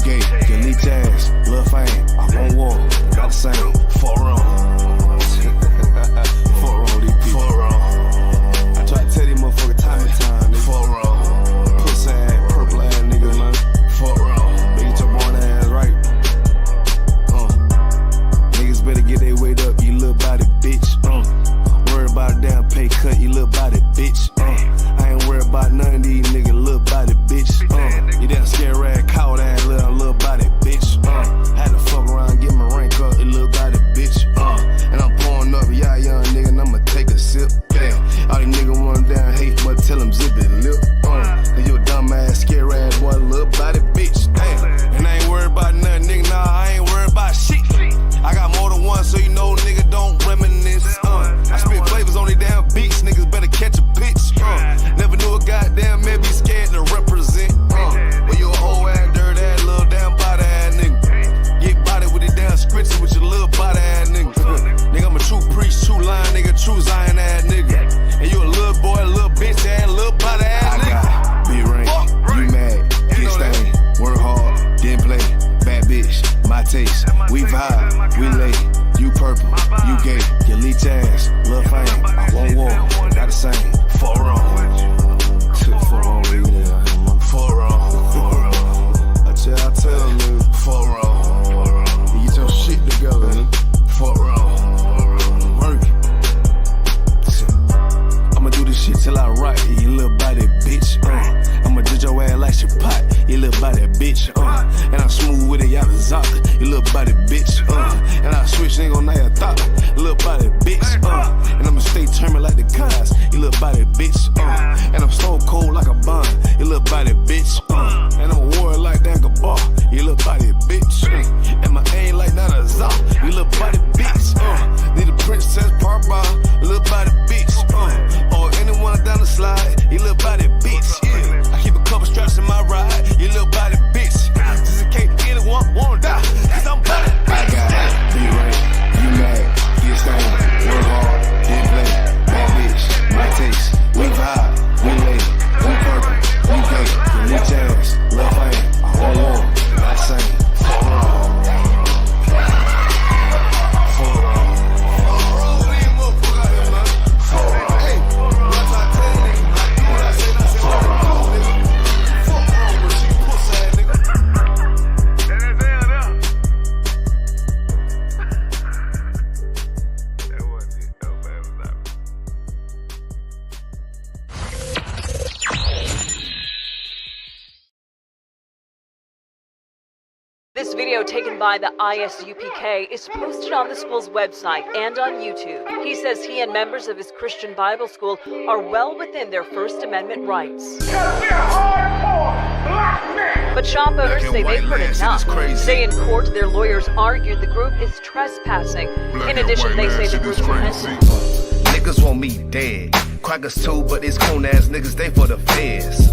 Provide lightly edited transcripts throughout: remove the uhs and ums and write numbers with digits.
gay, delete your ass, lil' fame, I won't walk, got the same, fuck wrong. Fuck wrong, these people. Fuck wrong. I try to tell these motherfuckers time and time, nigga. Fuck wrong. Pussy ass, purple ass niggas, man. Fuck wrong. Better get your born ass right. Niggas better get their weight up, you little body bitch. Worry about a damn pay cut, you little body bitch. I ain't worried about none of these niggas, little body bitch. You damn scare rag, coward ass, little body bitch. Had to fuck around, get my rank up, you little body bitch. And I'm pouring up, yeah, young nigga, and I'ma take a sip. Damn, all these niggas want down hate, but tell them zip it lip. Cause you a dumb ass, scare rag, boy, little body bitch. Damn, and I ain't worried about nothing, nigga, nah, I ain't worried about shit. I got more than one, so you know, nigga, don't reminisce. I spit flavors on these damn beats, niggas better catch a pitch. Never knew a goddamn man be scared to represent. Well, you a whole ass, dirty ass, little damn body ass nigga. Get body with the damn scritches with your little body ass nigga. Nigga, I'm a true priest, true lion, nigga, true Zion ass nigga. And you a little boy, a little bitch ass, little body ass nigga. I got B-rank, you mad, get stained, work hard, then play, bad bitch, my taste. We vibe, we lay, you purple, you gay, you leech ass, lil' fame, I won't walk, got the same, fuck wrong. Fuck wrong, nigga. Fuck wrong. I tell them, nigga, fuck wrong. You get your shit together, nigga. Fuck wrong. Work it. I'ma do this shit till I rock, you little body bitch. I'ma judge your ass like your pot, you little body bitch. And I'm smooth with it, y'all the zock, you little body bitch. And I switch, ain't gon' know your thought, little body bitch. And I'ma stay turning like the cars, you little body bitch. And I'm so cold like a bond, you little body bitch. And I'm a warrior like Dan Gabar, you little body bitch. And my aim like not a zock, you little body bitch. Need a princess part bar, little body bitch. Or anyone down the slide, you little body bitch. Yeah. I keep a couple straps in my ride, you little body bitch. Just in case anyone wanna die, cause I'm body bitch. I got be right, you mad, get stained, work hard, then play, bad bitch, my taste. We vibe, we lay, we purple, we gay, you leech ass, lil' fame, I won't walk, not same, fuck wrong. This video taken by the ISUPK is posted on the school's website and on YouTube. He says he and members of his Christian Bible school are well within their First Amendment rights. But shop owners say they've heard enough. Today in court, their lawyers argued the group is trespassing. In addition, they say the group's repentant. Niggas want me dead. Crackers too, but these coon ass niggas, they for the feds.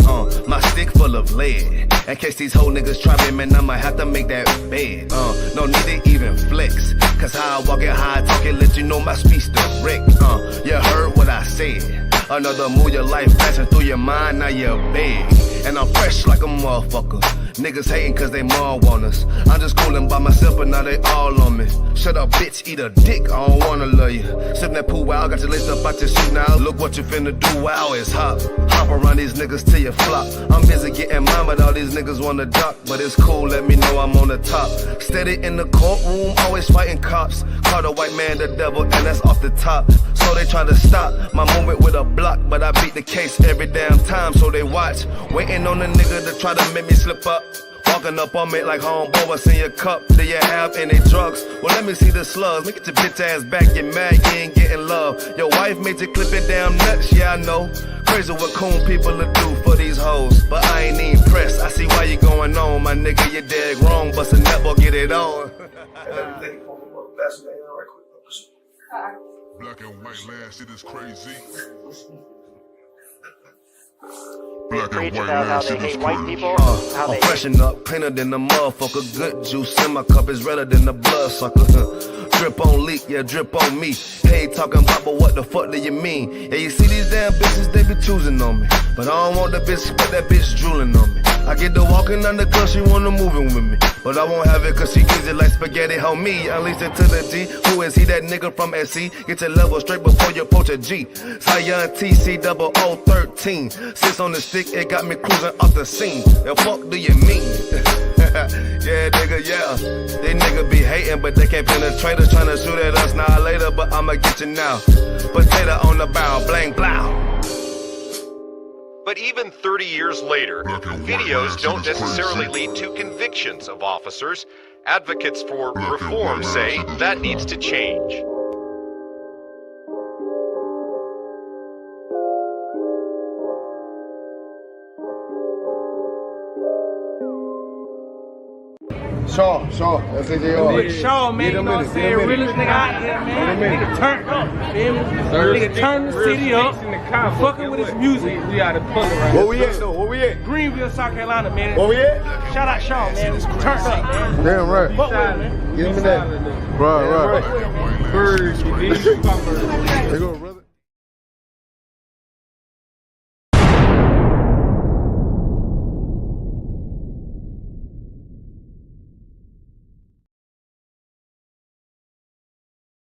My stick full of lead. In case these whole niggas try me, man, I'ma have to make that bed. No need to even flex. Cause how I walk it, how I talk it, let you know my speech direct. You heard what I said. Another move, your life passing through your mind, now you're big. And I'm fresh like a motherfucker. Niggas hating cause they more want us. I'm just coolin' by myself, but now they all on me. Shut up, bitch, eat a dick, I don't wanna love you. Sip that poo wow, got your laced up out your shoe now. Look what you finna do, wow, it's hot. Hop around these niggas till you flop. I'm busy getting mine, but all these niggas wanna duck. But it's cool, let me know I'm on the top. Steady in the courtroom, always fighting cops. Call the white man the devil, and that's off the top. So they try to stop my movement with a block, but I beat the case every damn time, so they watch. Waiting on the nigga to try to make me slip up. Walking up on me like homeboy, what's in your cup? Do you have any drugs? Well, let me see the slugs. Make it your bitch ass back, get mad, you ain't getting love. Your wife made you clip it damn nuts, yeah I know. Crazy what coon people will do for these hoes. But I ain't even pressed, I see why you going on. My nigga, you dead wrong, bust a nut, boy, get it on. Black and white land, shit is crazy. Black and white land, shit is crazy. I'm freshen up, cleaner than the motherfucker. Good juice in my cup is redder than the blood sucker. Drip on leak, yeah, drip on me. Hey, talking about, but what the fuck do you mean? Yeah, you see these damn bitches, they be choosing on me. But I don't want the bitch, but that bitch drooling on me. I get the walking on the club, she wanna move it with me. But I won't have it cause she easy like spaghetti, help me. Unleash it to the G. Who is he, that nigga from SC? Get your level straight before you approach a G. Zion TC 0013. Sits on the stick, it got me cruising off the scene. The fuck do you mean? Yeah, nigga, yeah. They nigga be hating, but they can't penetrate us. Tryna shoot at us now later, but I'ma get you now. Potato on the bow, blang, blow. But even 30 years later, videos don't necessarily lead to convictions of officers. Advocates for reform say that needs to change. Shaw, that's it. Shaw, man, you know what I'm saying? Realest nigga out here, man. Nigga turned up, feel me? Nigga turned the city up, fucking with his music. We out of pull right Where we at, though? Where we at? Greenville, South Carolina, man. Where we at? Shout out Shaw, man. Turned up, man. Damn right. Fuck with it, man. Give me that. Right. Birds, you did. There go, brother.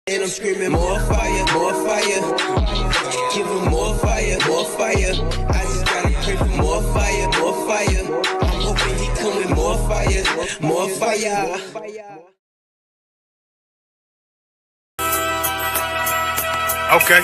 And I'm screaming more fire, more fire. Give him more fire, more fire. I just gotta pray for more fire, more fire. I'm hoping he come with more fire, more fire. Okay.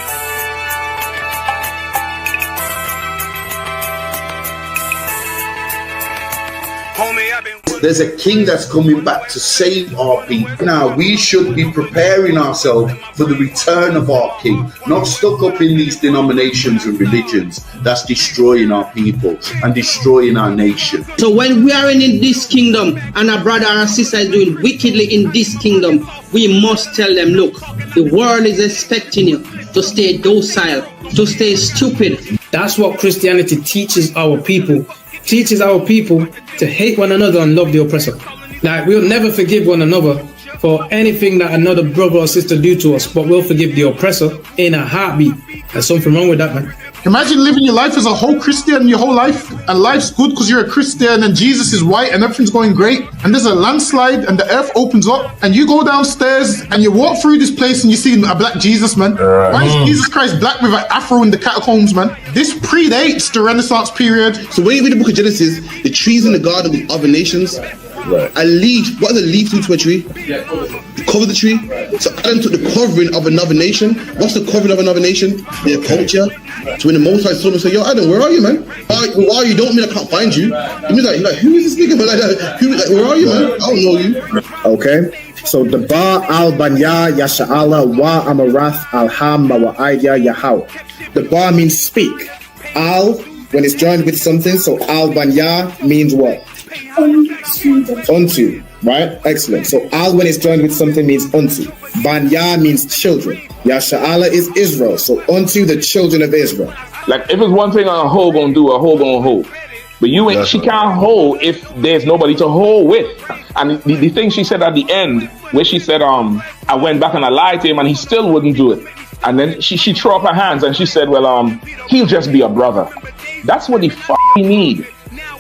Homie, I've been. There's a king that's coming back to save our people. Now, we should be preparing ourselves for the return of our king, not stuck up in these denominations and religions that's destroying our people and destroying our nation. So when we are in this kingdom and a brother or a sister is doing wickedly in this kingdom, we must tell them, look, the world is expecting you to stay docile, to stay stupid. That's what Christianity teaches our people. Teaches our people to hate one another and love the oppressor. Like, we'll never forgive one another for anything that another brother or sister do to us, but we'll forgive the oppressor in a heartbeat. There's something wrong with that, man. Imagine living your life as a whole Christian your whole life, and life's good because you're a Christian and Jesus is white and everything's going great, and there's a landslide and the earth opens up and you go downstairs and you walk through this place and you see a black Jesus, man. Why is Jesus Christ black with an afro in the catacombs, man? This predates the Renaissance period. So when you read the book of Genesis, the trees in the garden with other nations, a leaf, what does a leaf do to a tree? Cover the tree. So Adam took the covering of another nation. What's the covering of another nation? Their culture. So when the Most High saw him and said, yo, Adam, where are you, man? Why you don't mean I can't find you? He was like, who is this nigga? Like, where are you, man? I don't know you. Okay. So the Ba al Banya Yasha'ala wa Amarath al Hamma wa Aidya Yahau. The Ba means speak. Al, when it's joined with something, so al Banya means what? Unto, right? Excellent. So al when it's joined with something means unto. Banya means children. Yasha'ala is Israel. So unto the children of Israel. Like if it's one thing a hoe gonna do, a hoe gonna hold. But you ain't. She can't hold if there's nobody to hold with. And the thing she said at the end, where she said, I went back and I lied to him and he still wouldn't do it. And then she threw up her hands and she said, well, he'll just be a brother. That's what he need.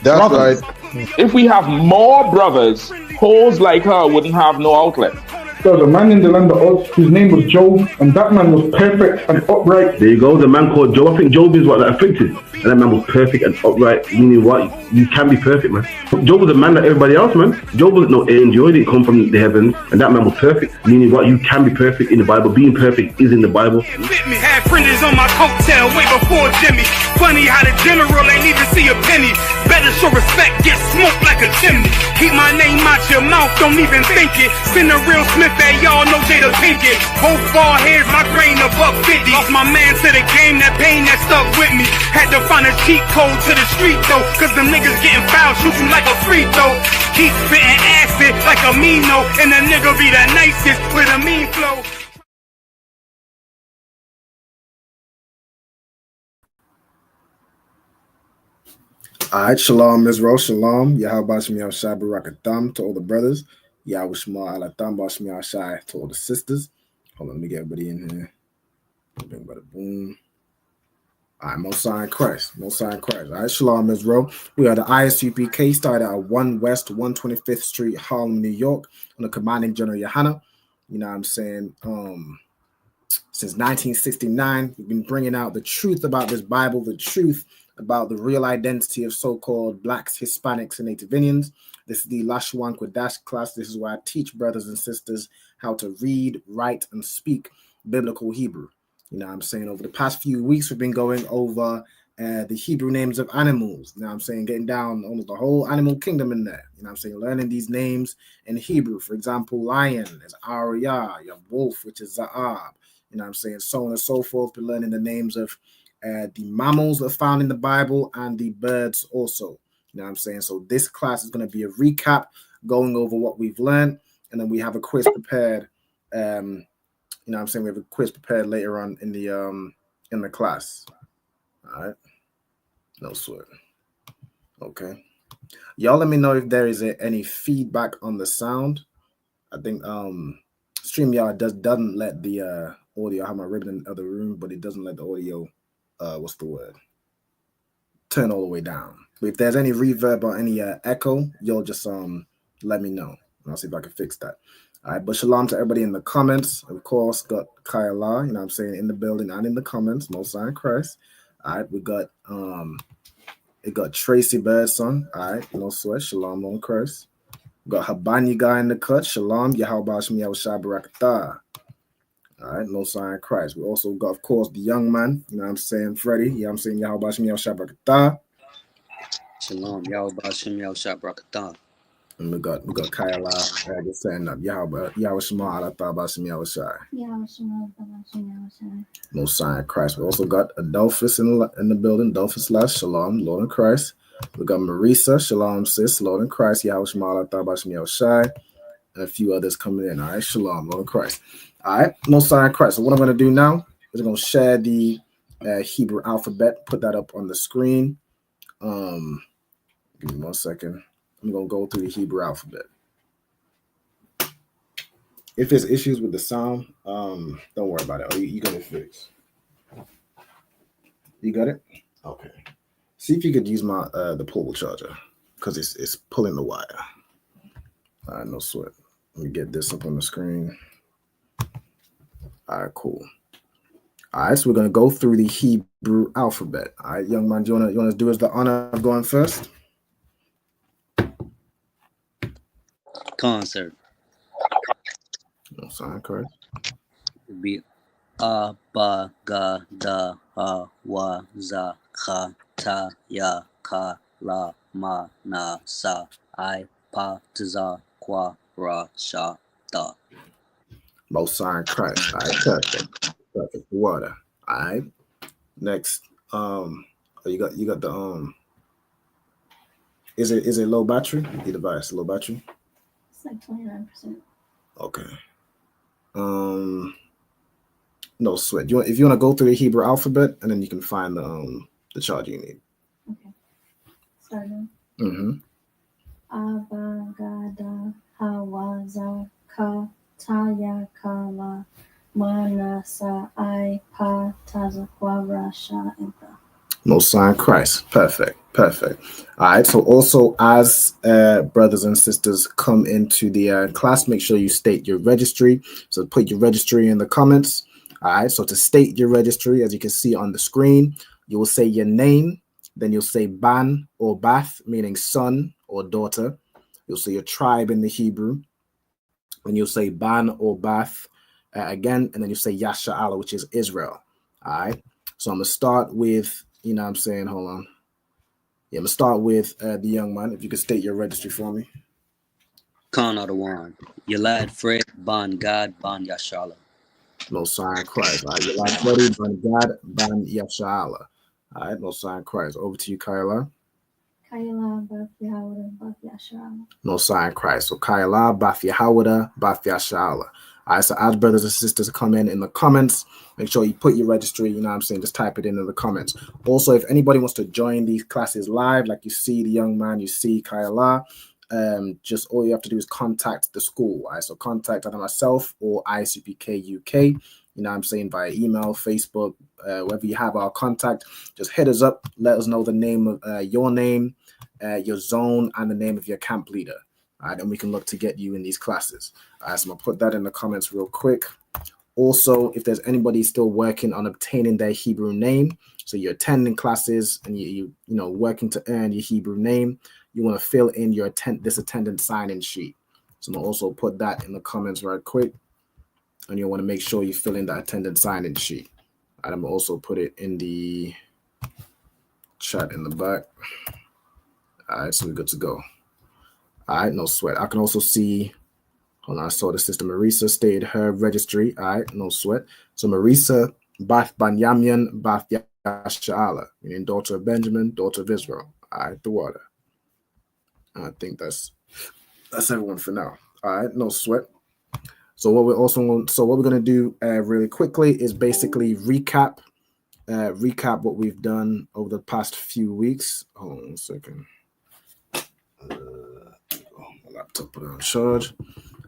That's brothers. right. If we have more brothers, hoes like her wouldn't have no outlet. There was a man in the land of Oz, his name was Job, and that man was perfect and upright. There you go, the man called Job. I think Job is what, that afflicted. And that man was perfect and upright, meaning what? You can be perfect, man. Job was a man like everybody else, man. Job wasn't no angel, he didn't come from the heavens. And that man was perfect, meaning what? You can be perfect in the Bible. Being perfect is in the Bible. With me, had fringes on my coattail way before Jimmy. Funny how the general ain't even see a penny. Better show respect, get smoked like a chimney. Keep my name out your mouth, don't even think it. Send a real Smith that y'all know Jada Pinkett. Both ball heads, my grain above 50. Lost my man to the game, that pain that stuck with me. Had to find a cheat code to the street though, cause them niggas getting foul, shoot you like a free throw. Keep spitting acid like a Mino, and the nigga be the nicest with a mean flow. Alright, shalom, Israel, shalom. Yahweh Shmi Al-Shai Barakatam to all the brothers. Yahweh Shema Alatam Shmi Al-Shai to all the sisters. Hold on, let me get everybody in here. Bing, bada, boom. All right, Most High in Christ. Most High in Christ. All right, Shalom, Israel. We are the ISUPK, started at 1 West 125th Street, Harlem, New York, on the commanding General Yohana. You know what I'm saying? Since 1969, we've been bringing out the truth about this Bible, the truth about the real identity of so-called Blacks, Hispanics, and Native Indians. This is the Lashawan Qadash class. This is where I teach brothers and sisters how to read, write, and speak biblical Hebrew. You know what I'm saying? Over the past few weeks, we've been going over the Hebrew names of animals. You know what I'm saying? Getting down almost the whole animal kingdom in there. You know what I'm saying? Learning these names in Hebrew. For example, lion is Ariyah, your wolf, which is Za'ab. You know what I'm saying? So on and so forth. We're learning the names of the mammals that are found in the Bible and the birds also. You know what I'm saying? So this class is going to be a recap, going over what we've learned. And then we have a quiz prepared. You know what I'm saying? We have a quiz prepared later on in the class. All right. No sweat. Okay. Y'all let me know if there is any feedback on the sound. I think StreamYard doesn't let the audio. I have my ribbon in the other room, but it doesn't let the audio what's the word? Turn all the way down. But if there's any reverb or any echo, you'll just let me know. And I'll see if I can fix that. All right, but shalom to everybody in the comments. Of course, got Kyla, you know what I'm saying, in the building and in the comments. Most High in Christ. All right, we got Tracy Birdson. All right, no sweat. Shalom on Christ. We got Habani guy in the cut. Shalom. Yahweh Shem Yahweh Barakatah. All right, Most High in Christ. We also got, of course, the young man. You know what I'm saying, Freddie. You know what I'm saying, Yahweh Shem Yahweh Barakatah. Shalom. Yahweh Shem Yahweh Barakatah. And we got Kyla just saying up. Yahweh Shema Allah Shem Yahweh Shai. Most High in Christ. We also got Adolphus in the building. Adolphus Lash, Shalom, Lord in Christ. We got Marisa, Shalom sis, Lord in Christ. Yahweh Shema Allah Shem Yahweh Shai. And a few others coming in. All right, Shalom, Lord in Christ. All right, Most High in Christ. So what I'm going to do now is I'm going to share the Hebrew alphabet, put that up on the screen. Give me 1 second. I'm going to go through the Hebrew alphabet. If there's issues with the sound, don't worry about it. You got it fixed. You got it? Okay. See if you could use my the portable charger because it's pulling the wire. All right, no sweat. Let me get this up on the screen. All right, cool. All right, so we're going to go through the Hebrew alphabet. All right, young man, do you want to do us the honor of going first? Concert. No sign, correct. Be A Ba Ga Da Ha Wa Za Kha Ta Ya Ka La Ma Na Sa I Pa Tza Kwa Ra Sha Da. Most sign Christ. All right, perfect. Water. All right. Next, you got the Is it low battery? The device low battery. It's like 29%. Okay. No sweat. If you want to go through the Hebrew alphabet, and then you can find the charge you need. Okay. Starting. Mm-hmm. Aba Gada Hawaza Ka Taya Kala Manasa I Pa Tazakwa Rasha Enta. Most sign Christ. Perfect. All right. So also, as brothers and sisters come into the class, make sure you state your registry. So put your registry in the comments. All right. So to state your registry, as you can see on the screen, you will say your name, then you'll say Ban or Bath, meaning son or daughter. You'll say your tribe in the Hebrew, and you'll say Ban or Bath again, and then you say Yasha Allah, which is Israel. All right. So I'm gonna start with. You know what I'm saying? Hold on. Yeah, I'm going to start with the young man. If you could state your registry for me. Khan Adawan. Yalad Fred Ban Gad Ban Yashala. Most sign Christ. All right. Yalad Freddy Ban Gad Ban Yashala. All right. Most sign Christ. Over to you, Kyla. Kyla Baf Yahweh Baf Yashala. Most sign Christ. So Kyla Baf Yahweh Baf Yashala. All right. So as brothers and sisters come in the comments, make sure you put your registry, you know what I'm saying? Just type it in the comments. Also, if anybody wants to join these classes live, like you see the young man, you see Kyla, just all you have to do is contact the school. All right? So contact either myself or ISUPK UK. you know what I'm saying, via email, Facebook, wherever you have our contact, just hit us up. Let us know the name of your name, your zone, and the name of your camp leader. All right, and we can look to get you in these classes. All right, so I'm gonna put that in the comments real quick. Also, if there's anybody still working on obtaining their Hebrew name, so you're attending classes and you know working to earn your Hebrew name, you want to fill in your this attendance sign-in sheet. So I'm gonna also put that in the comments right quick, and you want to make sure you fill in the attendance sign-in sheet. And I'm gonna also put it in the chat in the back. All right, so we're good to go. All right, no sweat. I can also see. Hold on, I saw the sister Marisa stated her registry. All right, no sweat. So Marisa Bath Banyamin Bath Yashala, meaning daughter of Benjamin, daughter of Israel. All right, the water. I think that's everyone for now. All right, no sweat. So what we're gonna do really quickly is basically recap what we've done over the past few weeks. Hold on 1 second. My laptop put it on charge.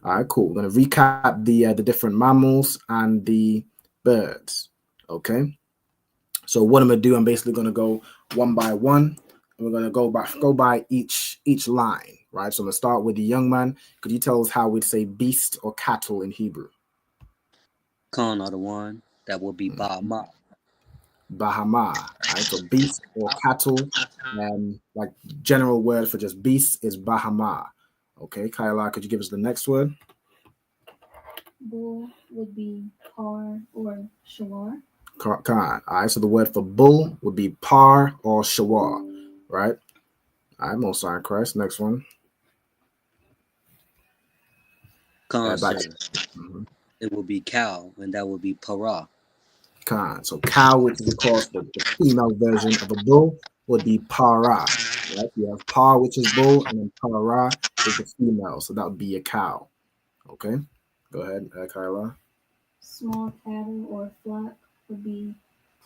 All right, cool. We're going to recap the different mammals and the birds. Okay. So what I'm going to do, I'm basically going to go one by one. And we're going to go by each line, right? So I'm going to start with the young man. Could you tell us how we'd say beast or cattle in Hebrew? Khan are the one. That would be Bahama. Bahama. Right? So beast or cattle, like general word for just beast is Bahama. Okay, Kyla, could you give us the next word? Bull would be par or shawar. Khan. All right, so the word for bull would be par or shawar, right? All right, most sign Christ. Next one. Khan, it would be cow, and that would be para. Khan. So cow, which is of course the female version of a bull, would be para. Right? You have par, which is bull, and then para is the female. So that would be a cow. Okay. Go ahead, Kyla. Small cattle or flock would be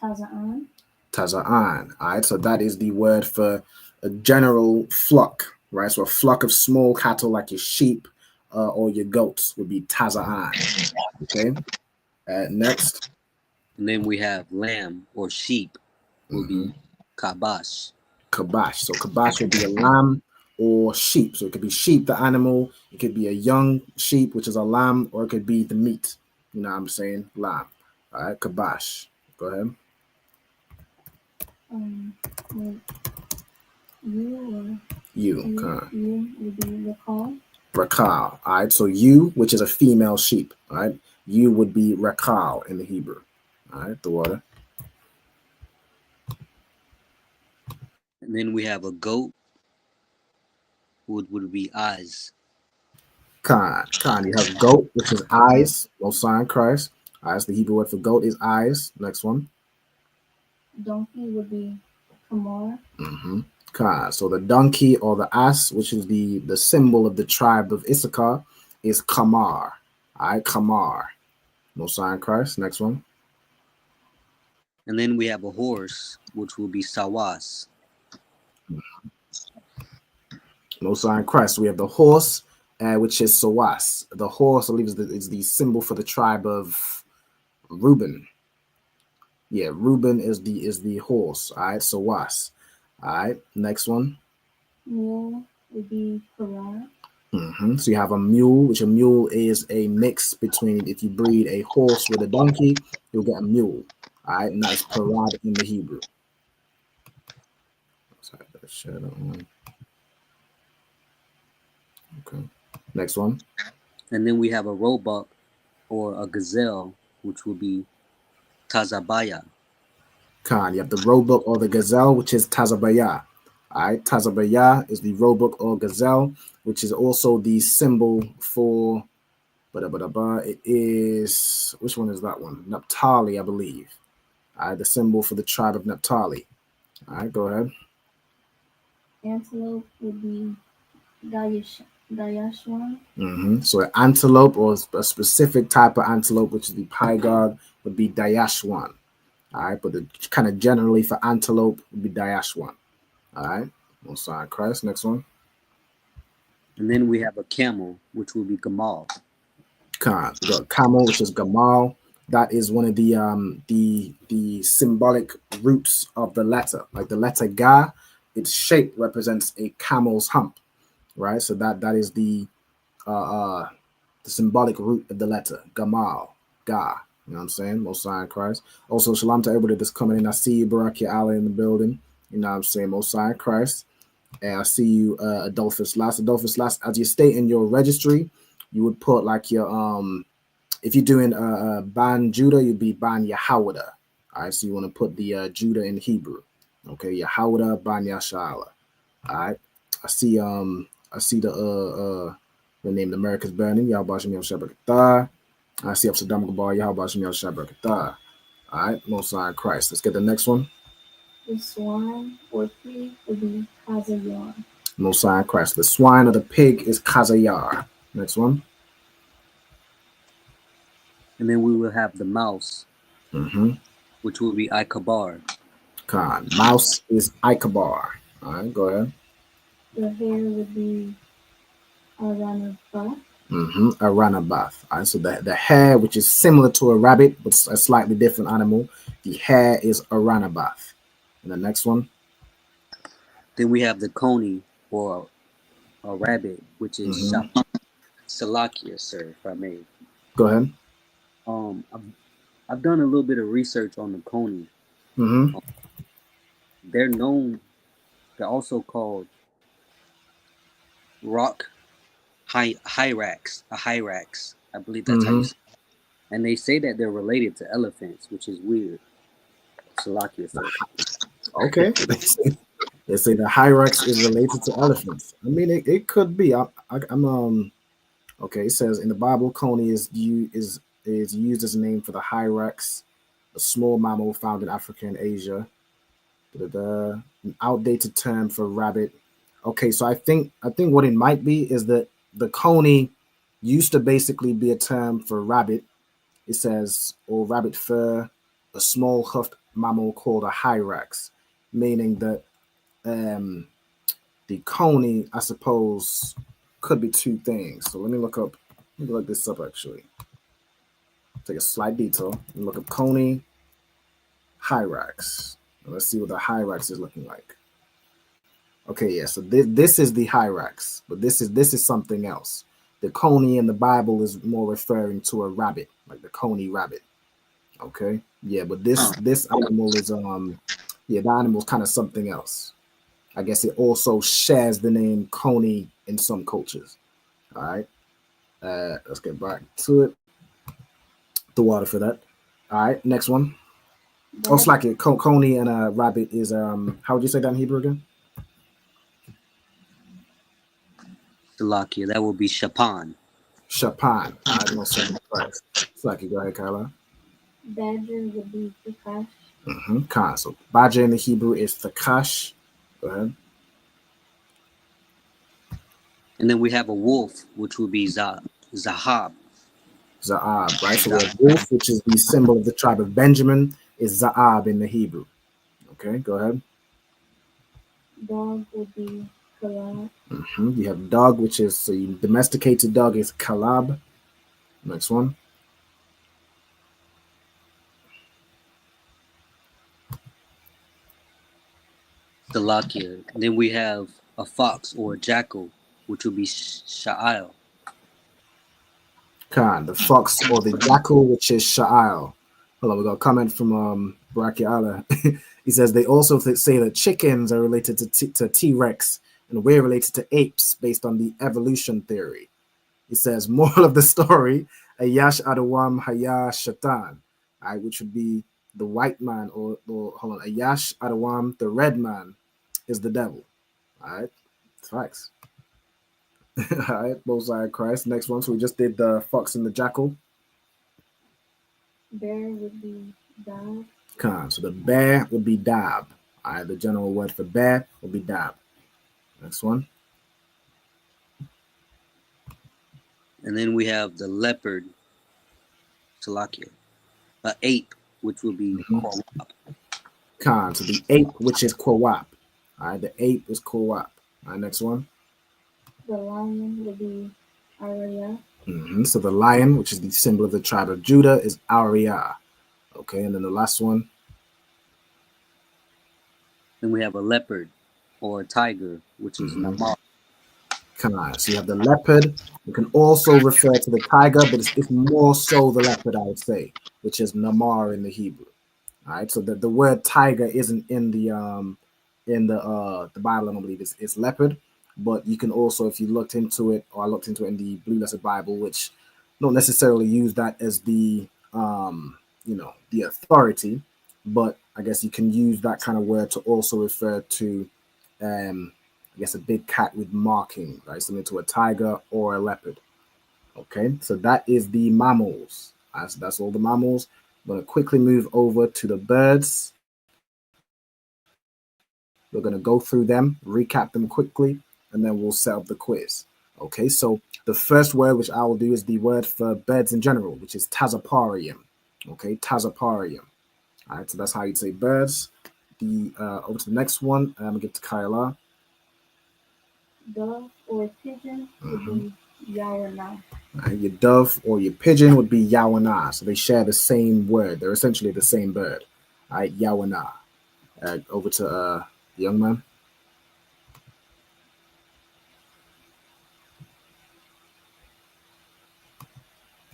taza'an. Taza'an. All right, so that is the word for a general flock, right? So a flock of small cattle like your sheep or your goats would be taza'an. Okay. Next. And then we have lamb or sheep would be kabash. Kabash. So kabash would be a lamb or sheep. So it could be sheep, the animal. It could be a young sheep, which is a lamb, or it could be the meat. You know what I'm saying? Lamb. All right, kabash. Go ahead. You would be rakal. Rakal. All right, so you, which is a female sheep. All right, you would be rakal in the Hebrew. All right, the water. And then we have a goat, would be eyes. Khan. You have goat, which is eyes. No sign Christ. All right, so the Hebrew word for goat is eyes. Next one. Donkey would be kamar. Khan. So the donkey or the ass, which is the symbol of the tribe of Issachar, is kamar. All right, kamar. No sign Christ. Next one. And then we have a horse, which will be sawas. No sign Christ. So we have the horse, which is sawas. The horse, I believe, is the symbol for the tribe of Reuben. Yeah, Reuben is the horse. All right, sawas. All right, next one. Mule would be parar. So you have a mule, which a mule is a mix between, if you breed a horse with a donkey, you'll get a mule. All right, and that's parad in the Hebrew. Okay, next one. And then we have a roebuck or a gazelle, which will be tazabaya. Khan, you have the roebuck or the gazelle, which is tazabaya. All right, tazabaya is the roebuck or gazelle, which is also the symbol for, it is, which one is that one? Naphtali, I believe. All right, the symbol for the tribe of Naphtali. All right, go ahead. Antelope would be dayashwan. So an antelope or a specific type of antelope, which is the pygog, would be dayashwan. All right, but the kind of generally for antelope would be dayashwan. All right, no sign Christ. Next one. And then we have a camel, which will be gamal. Khan. We got camel, which is gamal. that is one of the symbolic roots of the letter. Like the letter Ga, its shape represents a camel's hump, right? So that is the symbolic root of the letter Gamal, Ga. You know what I'm saying? Most High in Christ. Also, shalom to everybody that's coming in. I see you, Baraki Allah, in the building. You know what I'm saying? Most High in Christ. And I see you, Adolphus Last. Adolphus Last, as you state in your registry, you would put like your if you're doing Ban Judah, you'd be Ban Yahawada. All right, so you want to put the Judah in Hebrew. Okay, Yahawada Ban Yashala. All right. I see the name America's Burning, Yahweh Shem Shabbat. I see Saddam Gabar, Yahweh Shem Shabbat. All right, Most High in Christ. Let's get the next one. The swine or pig would be Kazayar. Most High in Christ. The swine or the pig is Kazayar. Next one. And then we will have the mouse, which will be Ikabar. Khan. Mouse is Ikabar. All right, go ahead. The hare would be Aranabath. Aranabath. All right, so the hare, which is similar to a rabbit, but a slightly different animal, the hare is Aranabath. And the next one. Then we have the coney, or a rabbit, which is Salakia, sir, if I may. Go ahead. I've done a little bit of research on the coney. They're also called rock hyrax, a hyrax. I believe that's how you say it. And they say that they're related to elephants, which is weird. Salakia, sir. Okay. They say the hyrax is related to elephants. I mean, it could be. I'm okay. It says in the Bible, coney is used as a name for the hyrax, a small mammal found in Africa and Asia. An outdated term for rabbit. Okay, so I think what it might be is that the coney used to basically be a term for rabbit. It says, or rabbit fur, a small hoofed mammal called a hyrax, meaning that the coney, I suppose, could be two things. So let me look this up actually. Take a slight detour and look up coney hyrax. Let's see what the hyrax is looking like. Okay, yeah. So this is the hyrax, but this is something else. The coney in the Bible is more referring to a rabbit, like the coney rabbit. Okay, yeah, but this animal is the animal's kind of something else. I guess it also shares the name coney in some cultures. All right, let's get back to it. The water for that. All right, next one. Oh, it's like a coney and a rabbit is how would you say that in Hebrew again? Salakia, that will be Shapan. Shapan. I don't know Christ. Salakia, go ahead, Kyla. Badger would be Thakash. Khan. So badger in the Hebrew is Thakash. Go ahead. And then we have a wolf, which would be Zahab. Za'ab, right? So the wolf, which is the symbol of the tribe of Benjamin, is Za'ab in the Hebrew. Okay, go ahead. Dog would be Kalab. You have dog, which is so domesticated dog is Kalab. Next one. Salakia. Then we have a fox or a jackal, which would be Sha'al. Khan, the fox or the jackal, which is Sha'al. Hold on, we got a comment from Baraki Allah. He says they also say that chickens are related to T-Rex and we're related to apes based on the evolution theory. He says, moral of the story, Ayash Adawam Haya Shatan, right, which would be the white man, or hold on, Ayash Adawam, the red man, is the devil. All right, it's facts. All right, Most High Christ. Next one. So we just did the fox and the jackal. Bear would be Dab. Khan. So the bear would be Dab. All right, the general word for bear would be Dab. Next one. And then we have the leopard, Salakia. An ape, which will be Kwawap. Khan. So the ape, which is Kwawap. All right, the ape is Kwawap. All right, next one. The lion would be Araya. So the lion, which is the symbol of the tribe of Judah, is Ariyah. Okay, and then the last one. Then we have a leopard or a tiger, which is Namar. So you have the leopard. You can also refer to the tiger, but it's more so the leopard, I would say, which is Namar in the Hebrew. All right, so the word tiger isn't in the Bible. I don't believe it's leopard, but you can also, if you looked into it, or I looked into it in the Blue Letter Bible, which don't necessarily use that as the the authority, but I guess you can use that kind of word to also refer to I guess a big cat with marking, right? Similar to a tiger or a leopard. Okay, so that is the mammals. That's all the mammals. I'm going to quickly move over to the birds. We're going to go through them, recap them quickly, and then we'll set up the quiz. Okay, so the first word which I will do is the word for birds in general, which is tazaparium. Okay, tazaparium. All right, so that's how you'd say birds. Over to the next one. I'm going to get to Kyla. Dove or pigeon would be yawana. Your dove or your pigeon would be yawana. So they share the same word. They're essentially the same bird. All right, yawana. Over to the young man.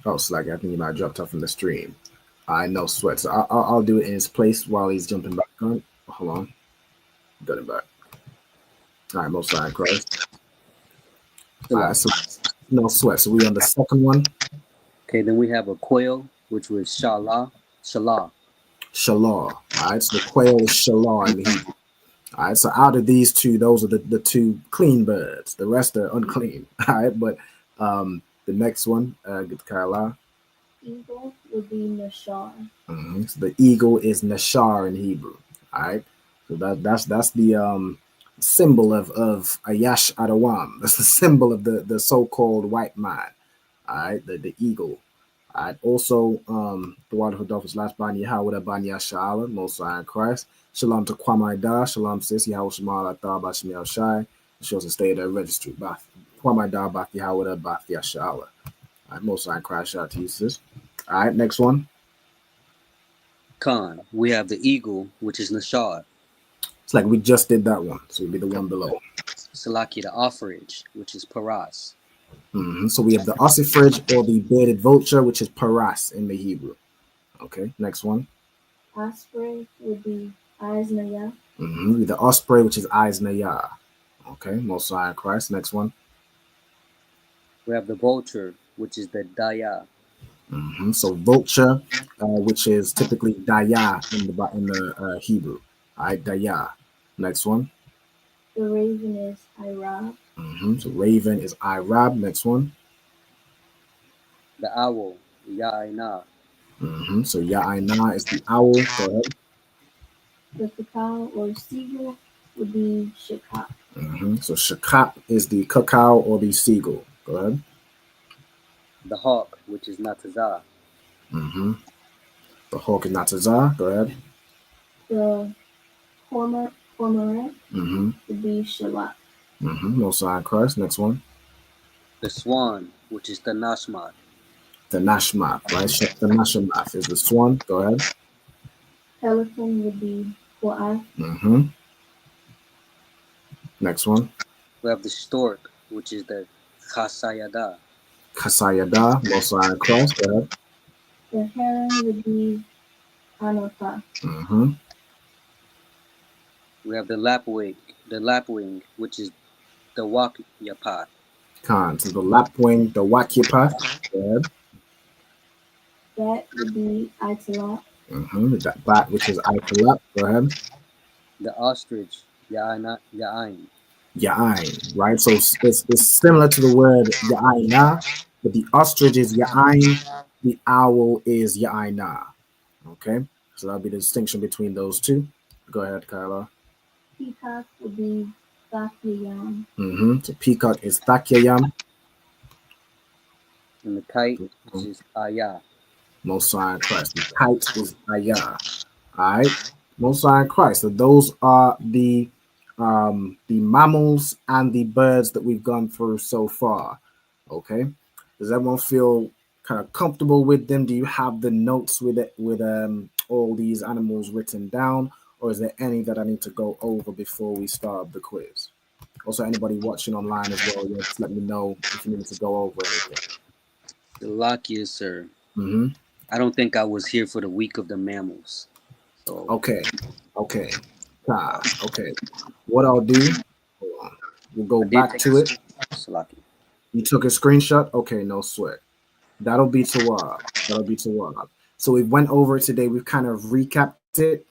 Oh, Slack, I think he might dropped off from the stream. I know sweat. So I'll do it in his place while he's jumping back on. Hold on. Got him back. All right, most side Christ. All right, so no sweat. So we on the second one. Okay, then we have a quail, which was Shalah. Shalah. All right, so the quail is Shalah in the Hebrew. All right, so out of these two, those are the two clean birds. The rest are unclean. All right, but the next one, get the Kyla. Eagle would be Nashar. So the eagle is Nashar in Hebrew. All right, so that's the symbol of Ayash Adawam. That's the symbol of the so-called white man. All right, the eagle. All right, also the water for Dolphins last Bani Yahweh Bani Yashala, Most High in Christ. Shalom to Kwamai Da, Shalom sis Yahweh Shemal Atah Bashmiel Shai. She also stayed at registry. Bath Kwamai Da Bath Yahweh Bath Yashala. All right, Most High in Christ, shout out to you, sis. All right, next one. Khan, we have the eagle, which is Nashar. It's like we just did that one, so it'll be the one below. Salaki, the ostrich, which is Paras. So we have the ossifrage or the bearded vulture, which is Paras in the Hebrew. Okay, next one. Osprey would be Aznaya. The osprey, which is Aznaya. Okay, Most High in Christ. Next one. We have the vulture, which is the Daya. So vulture, which is typically Daya in the Hebrew. All right, Daya. Next one. The raven is Irab. So raven is Irab. Next one. The owl, Ya'ina. So Ya'ina is the owl. Go ahead. The cacao or seagull would be Shakap. So Shakap is the cacao or the seagull. Go ahead. The hawk, which is Natazah. The hawk is Natazah. Go ahead. The cormorant would be Shalak. Most High in Christ. Next one. The swan, which is the Nashmat. The Nashmat, right? The Nashmat is the swan. Go ahead. Pelican would be Wa'af. Next one. We have the stork, which is the Chasayada. Kasayada, Most High in Christ. Go ahead. The heron would be Anotha. We have the lapwing, which is the Wakyapat. Khan. So the lapwing, the Wakyapat. Go ahead. That would be Italat. That bat, which is Italat. Go ahead. The ostrich, Ya'ain. Ya'ain, right? So it's similar to the word Ya'aina, but the ostrich is Ya'ain, the owl is Ya'aina. Okay? So that'll be the distinction between those two. Go ahead, Kyla. Peacock would be Thakyayam. So peacock is Thakyayam. And the kite, which is Ayah. Most High in Christ. The kite is Ayah. All right? Most High in Christ. So those are the mammals and the birds that we've gone through so far. Okay? Does everyone feel kind of comfortable with them? Do you have the notes with it, with all these animals written down, or is there any that I need to go over before we start the quiz? Also, anybody watching online as well, just let me know if you need to go over anything. Salakia, sir. Mm-hmm. I don't think I was here for the week of the mammals. So Okay. Okay. What I'll do, hold on. We'll go back to it. Salakia. You took a screenshot? Okay, no sweat. That'll be Tawab. So we went over it today. We've kind of recapped it,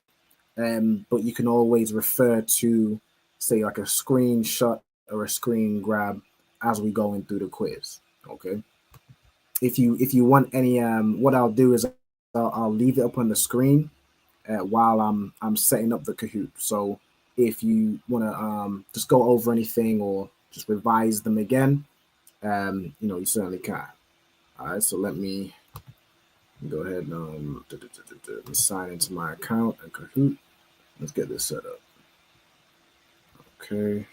but you can always refer to, say, like a screenshot or a screen grab as we go in through the quiz. Okay. If you want any, what I'll do is I'll leave it up on the screen while I'm setting up the Kahoot. So if you want to just go over anything or just revise them again, you certainly can. All right, so let me go ahead and let me sign into my account at Kahoot. Let's get this set up. Okay.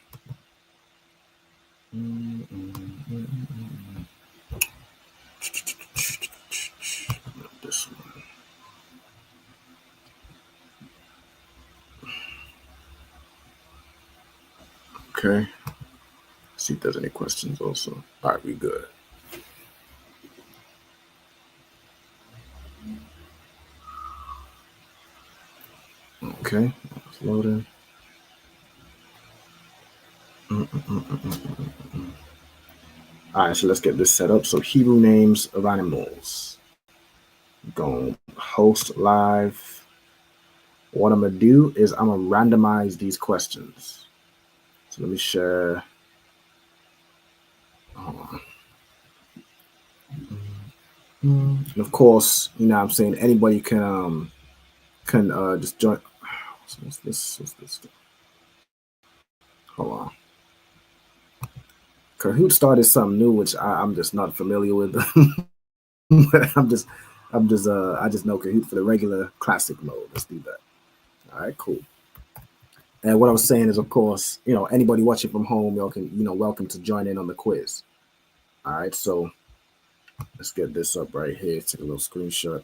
This one. Okay. See if there's any questions also. All right, we good. Okay, it's loading. All right, so let's get this set up. So Hebrew names of animals. Going host live. What I'm gonna do is I'm gonna randomize these questions. So let me share. And of course, what I'm saying, anybody can just join. What's this? Hold on. Kahoot started something new, which I'm just not familiar with. But I just know Kahoot for the regular classic mode. Let's do that. All right, cool. And what I was saying is, of course, anybody watching from home, y'all can, welcome to join in on the quiz. All right, so let's get this up right here. Take a little screenshot.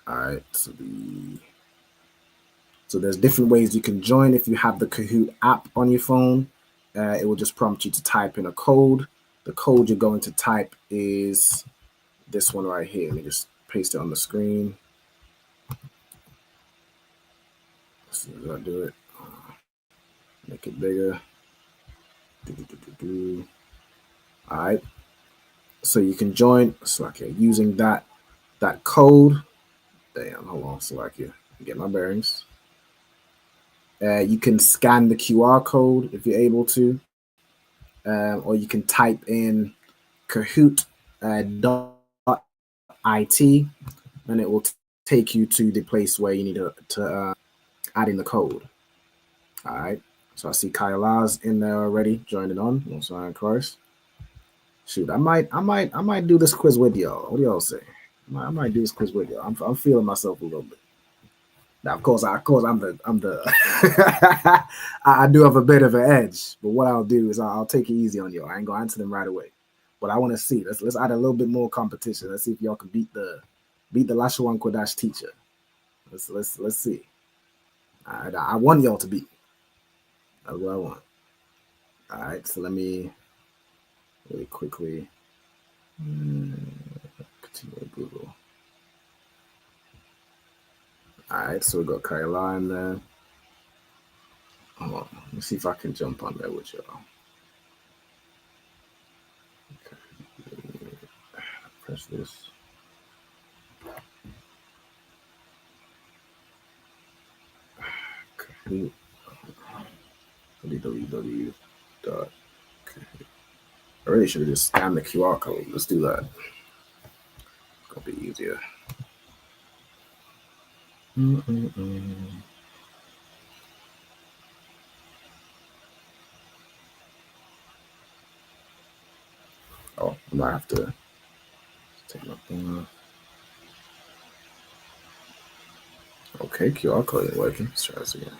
All right, so there's different ways you can join. If you have the Kahoot app on your phone, it will just prompt you to type in a code. The code you're going to type is this one right here. Let me just paste it on the screen. Let's see if I do it. Make it bigger. All right. So you can join Slovakia using that code. Damn, hold on, Slovakia. Get my bearings. You can scan the QR code if you're able to, or you can type in Kahoot .it, and it will take you to the place where you need to add in the code. All right. So I see Kyla's in there already, joined it on. Most Iron Christ. Shoot, I might do this quiz with y'all. What do y'all say? I might do this quiz with y'all. I'm feeling myself a little bit. Now, of course, I'm the I do have a bit of an edge, but what I'll do is I'll take it easy on y'all. I ain't gonna answer them right away, but I want to see. Let's add a little bit more competition. Let's see if y'all can beat the Lashawan Qadash teacher. Let's see. I want y'all to beat. That's what I want. All right, so let me really quickly continue with Google. All right, so we got Kyla in there. Hold on, let me see if I can jump on there with y'all. Okay, press this. Okay. www. I really should have just scanned the QR code. Let's do that. It's gonna be easier. Oh, I might have to take my thing off. Okay, QR code ain't working. Let's try this again.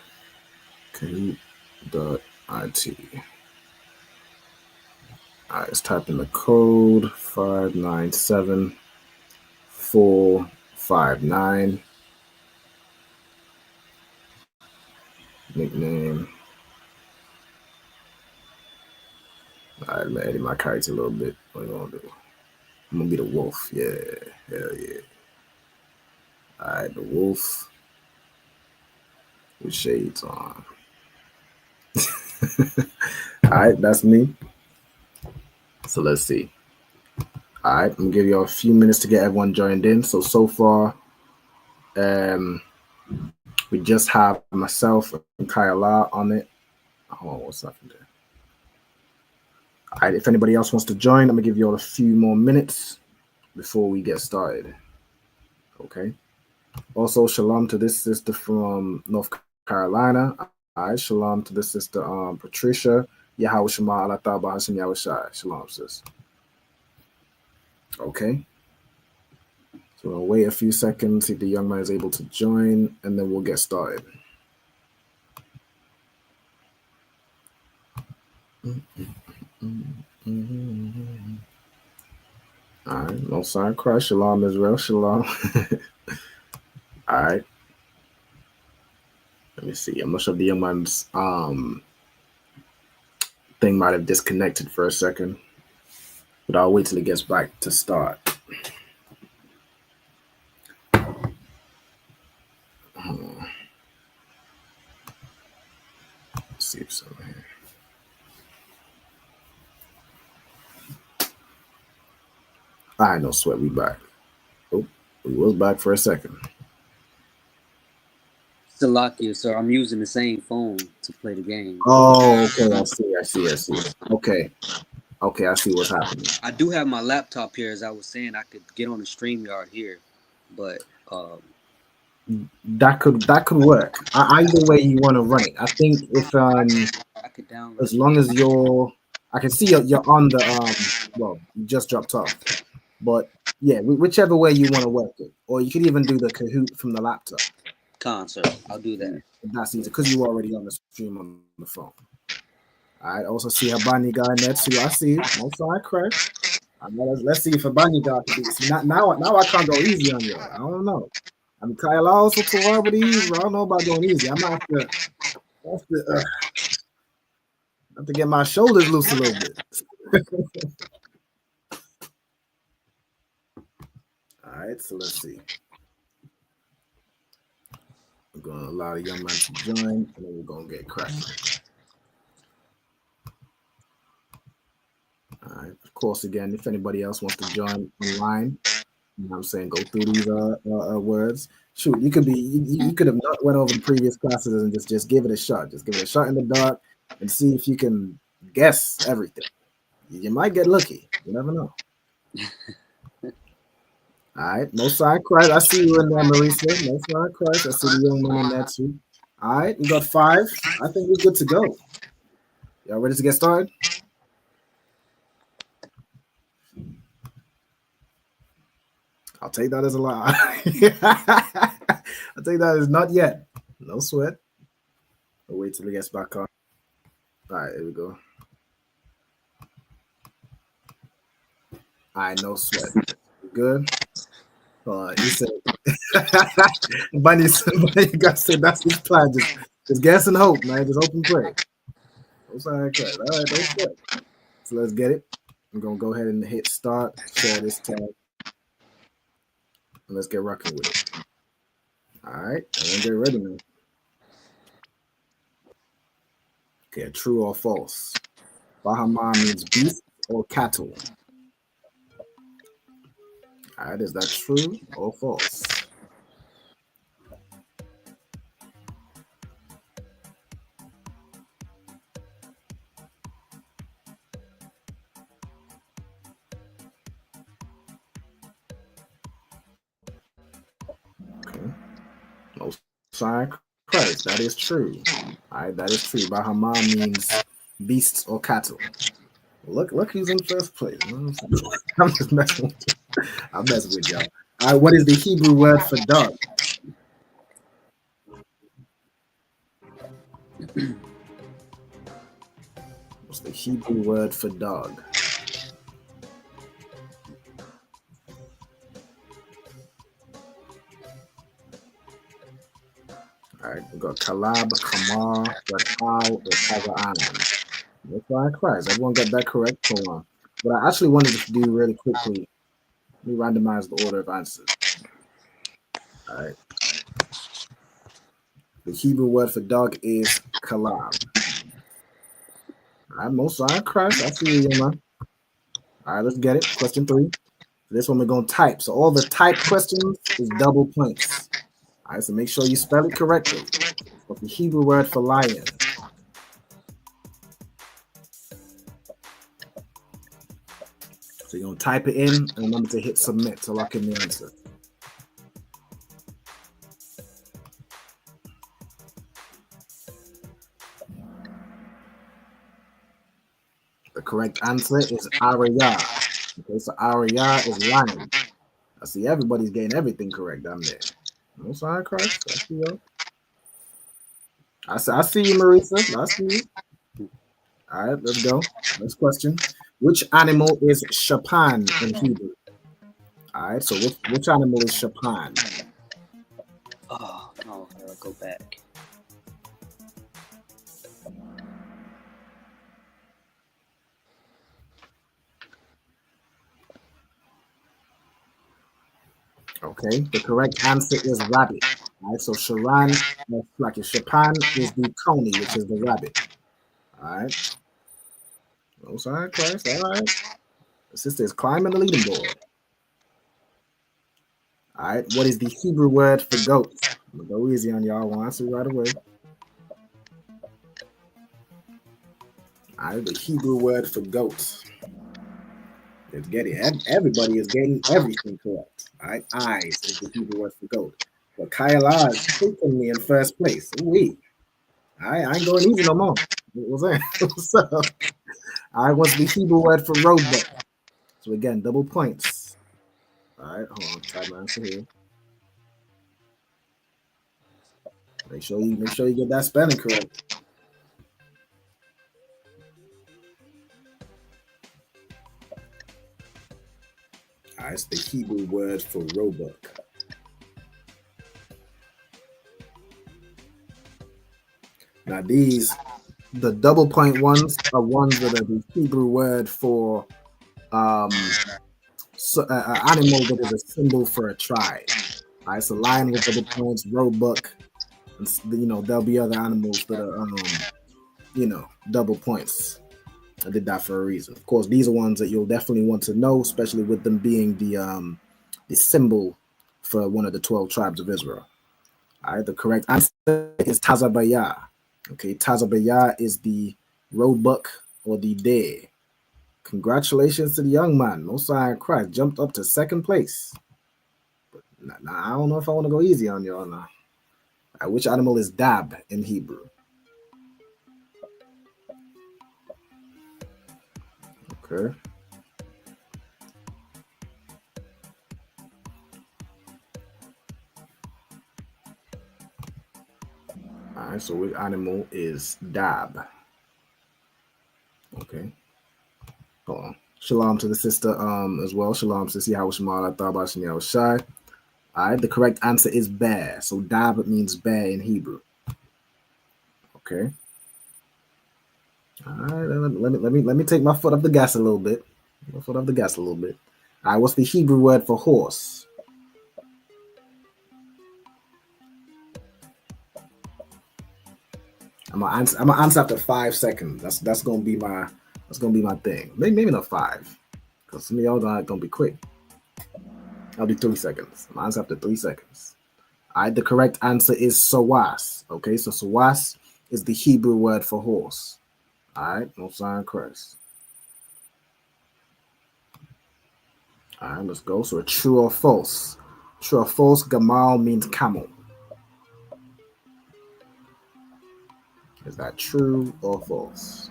Kahoot.it. All right, let's type in the code 597459. Nickname. All right, let me edit my character a little bit. What are you gonna do? I'm gonna be the wolf. Yeah, hell yeah. All right, the wolf with shades on. All right, that's me. So let's see. All right, I'm gonna give you a few minutes to get everyone joined in. So far, we just have myself and Kyla on it. Hold on, what's happening there? All right, if anybody else wants to join, I'm gonna give you all a few more minutes before we get started. Okay. Also, shalom to this sister from North Carolina. All right, shalom to this sister, Patricia. Yahweh Shema Allah Ta'ala Hashem Yahweh Shai. Shalom, sis. Okay. So we'll wait a few seconds, see if the young man is able to join, and then we'll get started. All right, no sign cry. Shalom Israel. Shalom. All right. Let me see. I'm not sure if the young man's thing might have disconnected for a second, but I'll wait till he gets back to start. Let's see if so here. All right, no sweat. We back. Oh, we was back for a second. Salakia, sir. I'm using the same phone to play the game. Oh, okay. I see. Okay, I see what's happening. I do have my laptop here. As I was saying, I could get on the StreamYard here, but that could work. Either way you want to run it. I think if I could download. as long as I can see you're on the well, you just dropped off, but yeah, whichever way you want to work it, or you could even do the Kahoot from the laptop. Concert. I'll do that. That's easy because you're already on the stream on the phone. I also see Habani guy in there too. I see you. No side crack. Let's see if Habani guy can do this. Now I can't go easy on you. I don't know. I mean, Kyle also Torah, but easy. I don't know about going easy. I might have to get my shoulders loose a little bit. All right, so let's see. I'm going to allow the young man to join, and then we're going to get cracking. All right. Of course, again, if anybody else wants to join online, you know what I'm saying, go through these words. Shoot, you could have not went over the previous classes and just give it a shot. Just give it a shot in the dark and see if you can guess everything. You might get lucky. You never know. All right, no side cries. I see you in there, Marisa. No side cries. I see the young man in there too. All right, we got 5. I think we're good to go. Y'all ready to get started? I'll take that as a lie. I'll take that as not yet. No sweat. I'll wait till he gets back on. All right, here we go. All right, no sweat. Good. He said, Bunny got said that's his plan. Just guess and hope, man. Just hope and pray. All right, don't sweat. So let's get it. I'm gonna go ahead and hit start, share this tab, and let's get rocking with it. All right, and get ready, man. Okay, true or false? Bahama means beast or cattle. All right, is that true or false? Okay. No sign Christ. That is true. All right, that is true. Bahama means beasts or cattle. Look who's in first place. I'm just messing with you. I'm messing with y'all. All right, what is the Hebrew word for dog? What's the Hebrew word for dog? right, we got Kalab, Kamar, Ratal, or Taza'an. That's why I Christ. Everyone got that correct. Hold on. What I actually wanted to do really quickly, let me randomize the order of answers. All right. The Hebrew word for dog is Kalab. All right, most I Christ. I see you, man. All right, let's get it. Question 3. This one we're going to type. So all the type questions is double points. All right, so make sure you spell it correctly. What's the Hebrew word for lion? So you're going to type it in and remember to hit submit to lock in the answer. The correct answer is Araya. Okay, so Araya is lion. I see everybody's getting everything correct down there. No sign, Christ. I see you. I see you, Marisa. I see you. All right, let's go. Next question. Which animal is Shapan in Hebrew? All right, so which animal is Shapan? Oh, no, I gotta go back. Okay, the correct answer is rabbit. All right, so Sharan, like Shapan is the coney, which is the rabbit. All right. No sign, Christ. All right. The sister is climbing the leaderboard. All right, what is the Hebrew word for goat? I'm gonna go easy on y'all. I'll answer right away. All right, the Hebrew word for goat. Let's get it. Everybody is getting everything correct. All right, eyes is the Hebrew word for goat. But Kayla is taking me in first place. Ooh-wee. I ain't going easy no more. What's that? What's up? All right, what's the Hebrew word for roebuck? So again, double points. All right, hold on. Type my answer here. Make sure you get that spelling correct. All right, it's the Hebrew word for roebuck. Now these, the double point ones are ones that are the Hebrew word for animal that is a symbol for a tribe. All right, so lion with double points, roebuck, and there'll be other animals that are double points. I did that for a reason. Of course, these are ones that you'll definitely want to know, especially with them being the symbol for one of the 12 tribes of Israel. All right, the correct answer is Tazabaya. Okay, Tazabaya is the roebuck or the deer. Congratulations to the young man. Mosiah Christ jumped up to second place. But now I don't know if I want to go easy on y'all now. All right, which animal is dab in Hebrew? Okay. All right, so which animal is dab? Okay. Hold on. Shalom to the sister as well. Shalom to see how Shemala thought about Shani. I was shy. All right, the correct answer is bear. So dab means bear in Hebrew. Okay. All right, let me take my foot off the gas a little bit. All right, what's the Hebrew word for horse? I'm gonna answer after 5 seconds. That's gonna be my thing. Maybe not 5, because some of y'all are gonna be quick. I'll do 3 seconds. I'm gonna answer after 3 seconds. All right, the correct answer is sawas. Okay, so sawas is the Hebrew word for horse. All right, no sign Christ. All right, let's go. So a true or false? True or false? Gamal means camel. Is that true or false?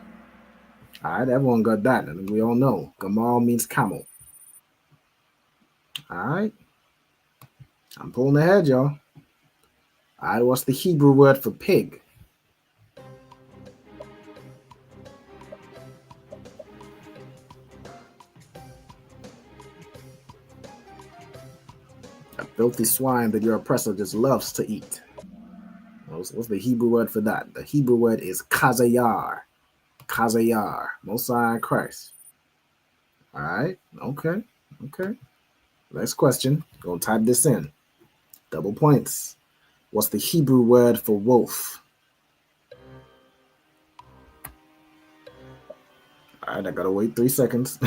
All right, everyone got that. And we all know Gamal means camel. All right. I'm pulling ahead, y'all. All right, what's the Hebrew word for pig? A filthy swine that your oppressor just loves to eat. No What's the Hebrew word for that? The Hebrew word is kazayar. Kazayar. Most High in Christ. All right. Okay. Next question. Go type this in. Double points. What's the Hebrew word for wolf? All right. I gotta wait 3 seconds.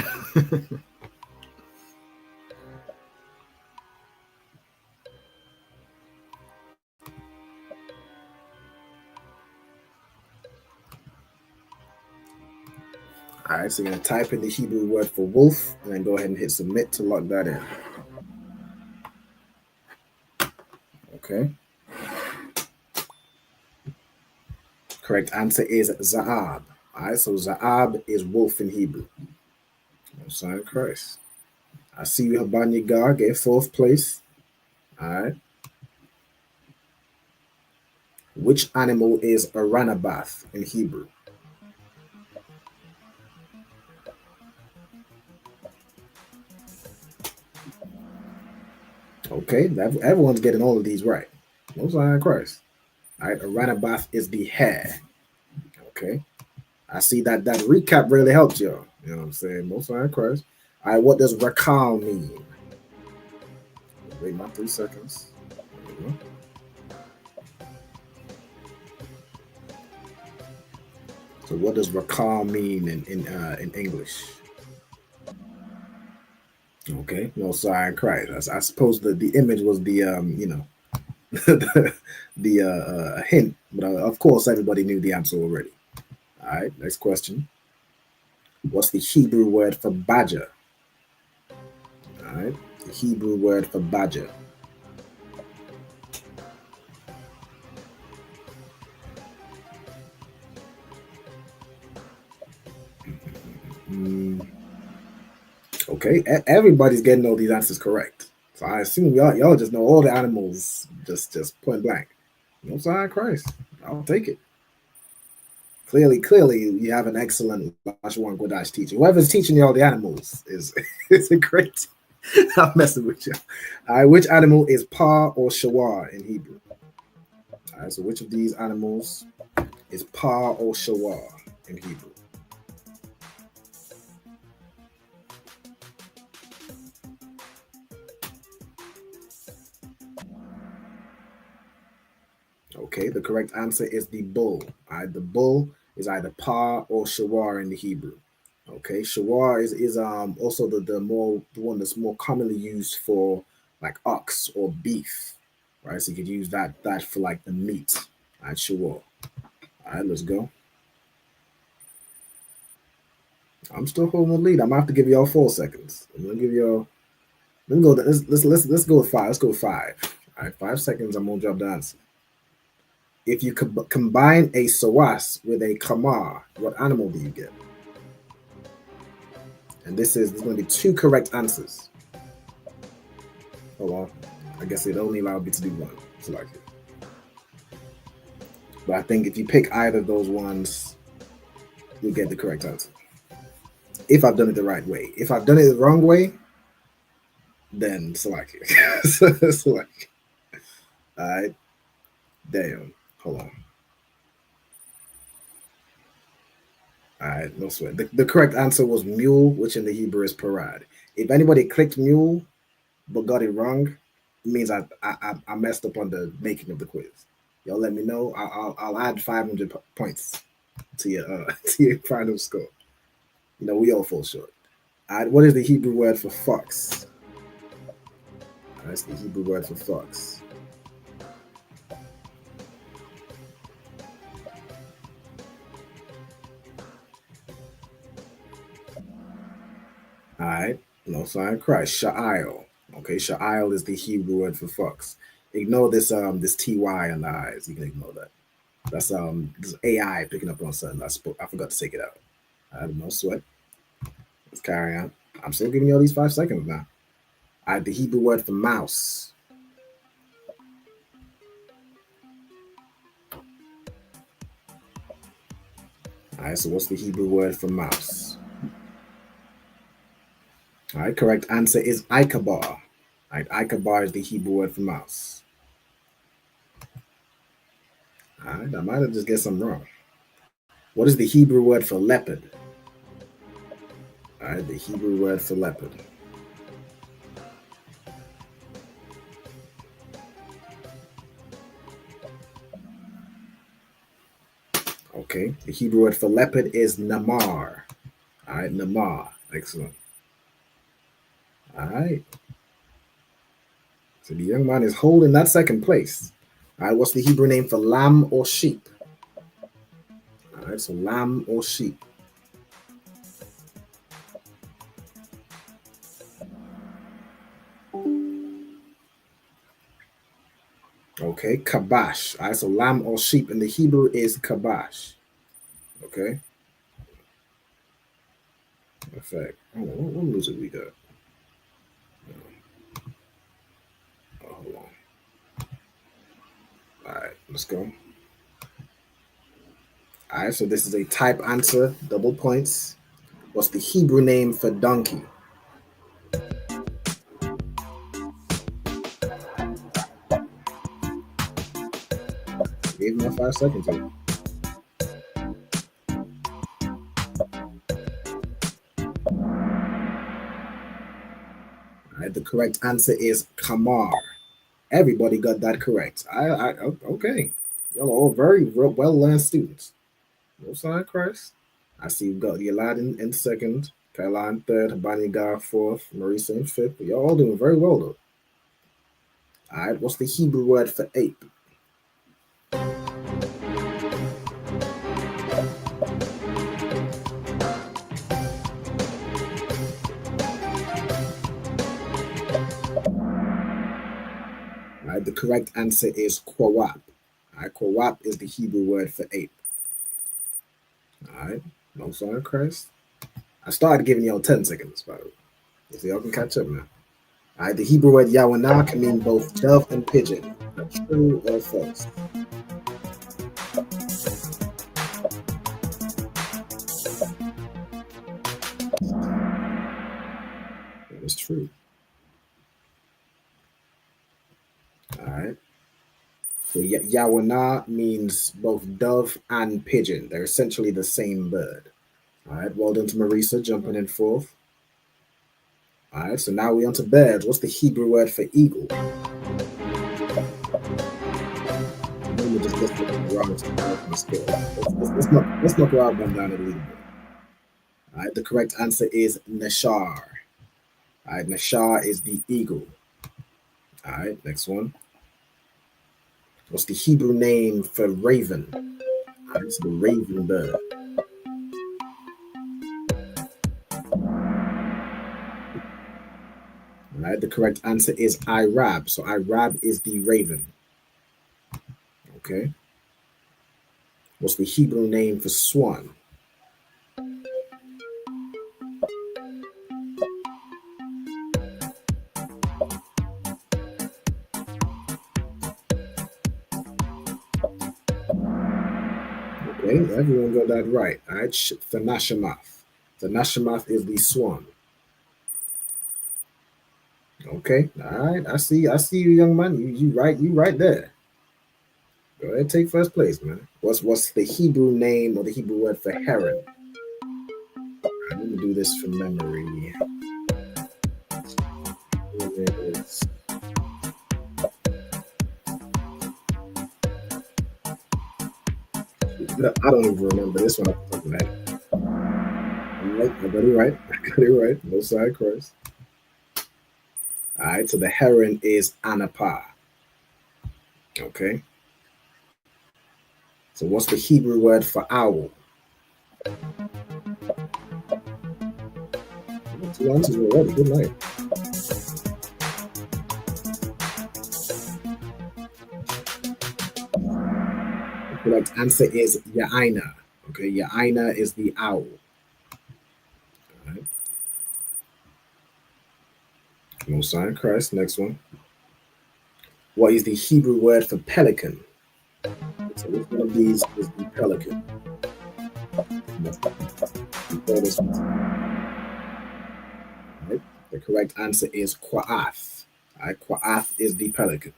All right, so you're going to type in the Hebrew word for wolf and then go ahead and hit submit to lock that in. Okay. Correct answer is Za'ab. All right, so Za'ab is wolf in Hebrew. Most High in Christ. I see you, Habanya Gar, get 4th place. All right. Which animal is Aranabath in Hebrew? Okay, everyone's getting all of these right. Most High in Christ. All right, Aranabath is the hare. Okay. I see that recap really helped y'all. You know what I'm saying? Most High in Christ. All right, what does Rakal mean? Wait my 3 seconds. So what does Rakal mean in English? Okay, no, sorry, in Christ. I suppose the image was the the hint, but of course everybody knew the answer already. All right, next question. What's the Hebrew word for badger? All right, the Hebrew word for badger. Okay, everybody's getting all these answers correct. So I assume y'all just know all the animals just point blank. No sign Christ. I'll take it. Clearly, you have an excellent Lashawan Qadash teacher. Whoever's teaching you all the animals is a great. I'm messing with you. All right, which animal is Pa or Shawar in Hebrew? All right, so which of these animals is Pa or Shawar in Hebrew? Okay, the correct answer is the bull. All right, the bull is either Pa or Shawar in the Hebrew. Okay, Shawar is also the one that's more commonly used for like ox or beef, right? So you could use that for like the meat. All right, Shawar. All right, let's go. I'm still holding the lead. I'm gonna have to give y'all 4 seconds. I'm gonna give y'all. Let's go with 5. Let's go with 5. All right, 5 seconds. I'm gonna drop the answer. If you combine a sawas with a kamar, what animal do you get? And there's going to be 2 correct answers. Hold on. I guess it only allowed me to do 1. So like it. But I think if you pick either of those ones, you'll get the correct answer. If I've done it the right way. If I've done it the wrong way, then select it. Select. All right. Damn. Hold on. All right, no sweat. The correct answer was mule, which in the Hebrew is parad. If anybody clicked mule but got it wrong, it means I messed up on the making of the quiz. Y'all let me know. I'll add 500 points to your final score. You know, we all fall short. All right, what is the Hebrew word for fox? That's the Hebrew word for fox. All right, no sign Christ. Sha'il. Okay, Sha'il is the Hebrew word for fox. Ignore this this ty on the eyes. You can ignore that. That's this AI picking up on something. I forgot to take it out. I have no sweat. Let's carry on. I'm still giving you all these 5 seconds now. All right, the Hebrew word for mouse. All right, so what's the Hebrew word for mouse? All right, correct answer is Ikabar. All right, Ikabar is the Hebrew word for mouse. right, I might have just get something wrong. What is the Hebrew word for leopard? All right, the Hebrew word for leopard. Okay, the Hebrew word for leopard is namar. All right, namar. Excellent. All right. So the young man is holding that second place. All right, what's the Hebrew name for lamb or sheep? All right, so lamb or sheep. Okay, kabash. All right, so lamb or sheep in the Hebrew is kabash. Okay. Perfect. What music we got? Oh, hold on. All right, let's go. All right, so this is a type answer, double points. What's the Hebrew name for donkey? Gave me 5 seconds here. All right, the correct answer is kamar. Everybody got that correct. Okay. Y'all are all very well-learned students. No sign of Christ. I see you've got Yolanda in second, Caroline third, Habani Gar fourth, Marisa in fifth. But y'all all doing very well though. All right, what's the Hebrew word for ape? All right, the correct answer is kwawap. All right, kwawap is the Hebrew word for ape. All right, no sign of Christ. I started giving y'all 10 seconds, by the way. So y'all can catch up now. All right, the Hebrew word yawanah can mean both dove and pigeon. True or false? That is true. All right. So yawanah means both dove and pigeon. They're essentially the same bird. All right, well done to Marisa, jumping in fourth. All right, so now we're on to birds. What's the Hebrew word for eagle? We're just looking around let's knock around one down a little bit. All right, the correct answer is nashar. All right, nashar is the eagle. All right, next one. What's the Hebrew name for raven? All right, it's the raven bird. All right, the correct answer is Irab. So Irab is the raven. Okay. What's the Hebrew name for swan? Okay, everyone got that right. All right, Thanashamath. Thanashamath is the swan. Okay, all right. I see you, young man. You right there. Go ahead, take first place, man. What's the Hebrew name or the Hebrew word for heron? Let me do this from memory. I don't even remember this one off the top of my head. I got it right. I got it right. No side cross. All right, so the heron is anapa. Okay. So what's the Hebrew word for owl? 2 answers already. Good night. The correct answer is Ya'ina. Okay, Ya'ina is the owl. All right. No sign of Christ. Next one. What is the Hebrew word for pelican? So which one of these is the pelican? Right. The correct answer is Qua'ath. Right. Qua'ath is the pelican.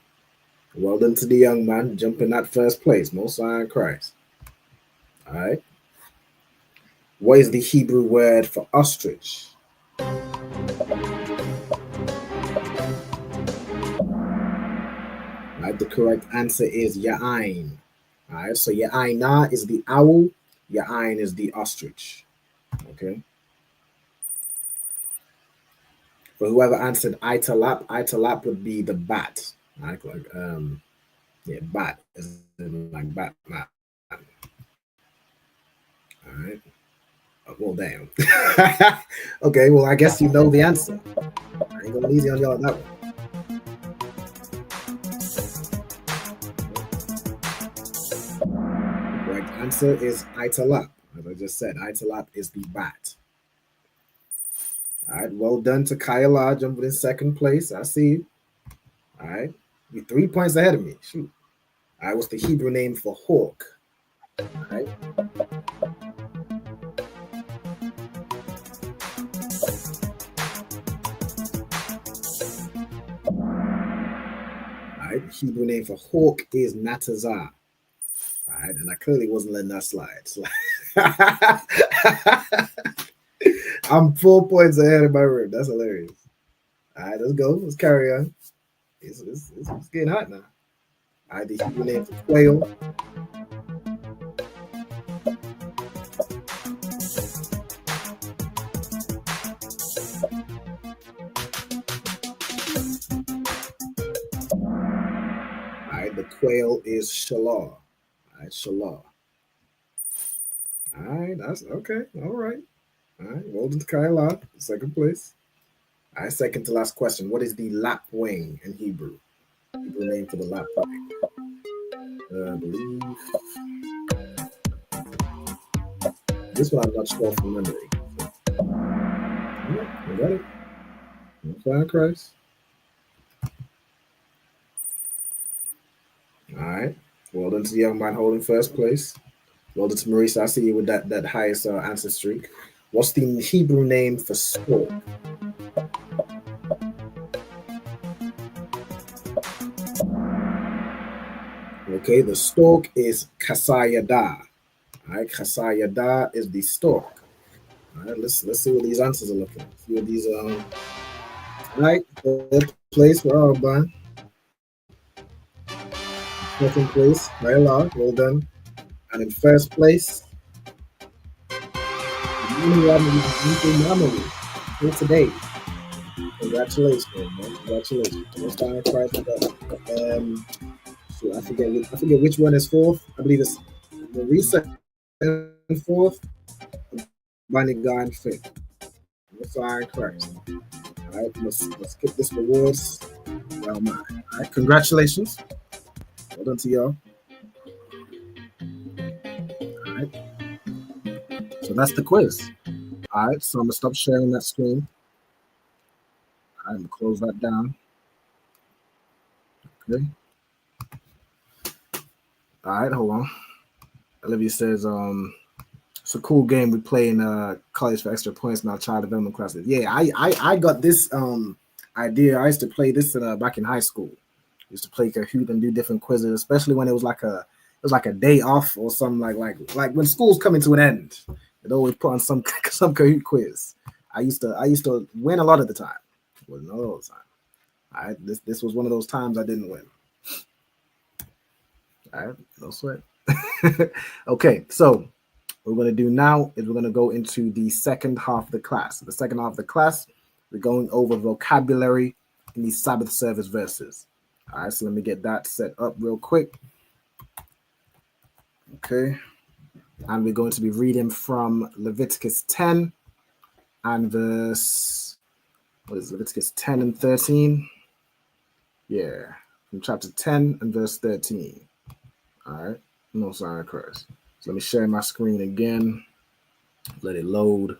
Well done to the young man jumping that first place. Most High in Christ. All right. What is the Hebrew word for ostrich? Right, the correct answer is Ya'ain. All right, so Ya'aina is the owl, Ya'ain is the ostrich. Okay. For whoever answered Italap would be the bat. Right? Bat is like Batman. All right. Well, damn. Okay, well, I guess you know the answer. I ain't going easy on y'all on that one. The correct answer is Italap. As I just said, Italap is the bat. All right, well done to Kyla, jumping in second place. I see you. All right, you're 3 points ahead of me. Shoot. All right, what's the Hebrew name for hawk? All right. Hebrew name for hawk is Natazah. All right, and I clearly wasn't letting that slide. I'm 4 points ahead of my room. That's hilarious. All right, let's go. Let's carry on. It's getting hot now. All right, the Hebrew name for quail. All right, the quail is shalah. All right, shalah. All right, that's okay. All right. All right, well done to Kyla, second place. All right, second to last question. What is the lapwing in Hebrew? Hebrew name for the lapwing. I believe. This one I'm not sure from memory. Yeah, I got it. Fire Christ. All right. Well done to the young man holding first place. Well done to Marisa. I see you with that highest answer streak. What's the Hebrew name for stork? Okay, the stork is Kasayada. All right, Kasayada is the stork. All right, let's see what these answers are looking. See what these all right, third place for Alban. Second place, Myla, well done. And in first place, for today. Congratulations, man. Congratulations. Most time in Christ for that. So I forget which one is fourth. I believe it's Marisa in fourth, Bunny Guy in fifth. Most time in Christ. All right, let's get this rewards. Well, all right, congratulations. Well done to y'all. All right. So that's the quiz. All right, so I'm gonna stop sharing that screen. I'm gonna close that down. Okay. All right, hold on. Olivia says, it's a cool game we play in college for extra points in our child development classes. Yeah, I got this idea. I used to play this back in high school. I used to play Kahoot and do different quizzes, especially when it was like a day off or something like when school's coming to an end. They'd always put on some Kahoot quiz. I used to win a lot of the time. Wasn't all the time. This was one of those times I didn't win. All right, no sweat. Okay, so what we're going to do now is we're going to go into the second half of the class. The second half of the class, we're going over vocabulary in the Sabbath service verses. All right, so let me get that set up real quick. Okay, and we're going to be reading from Leviticus 10 and verse, what is Leviticus 10 and 13? Yeah, from chapter 10 and verse 13. All right, no sign of Christ. So let me share my screen again. Let it load.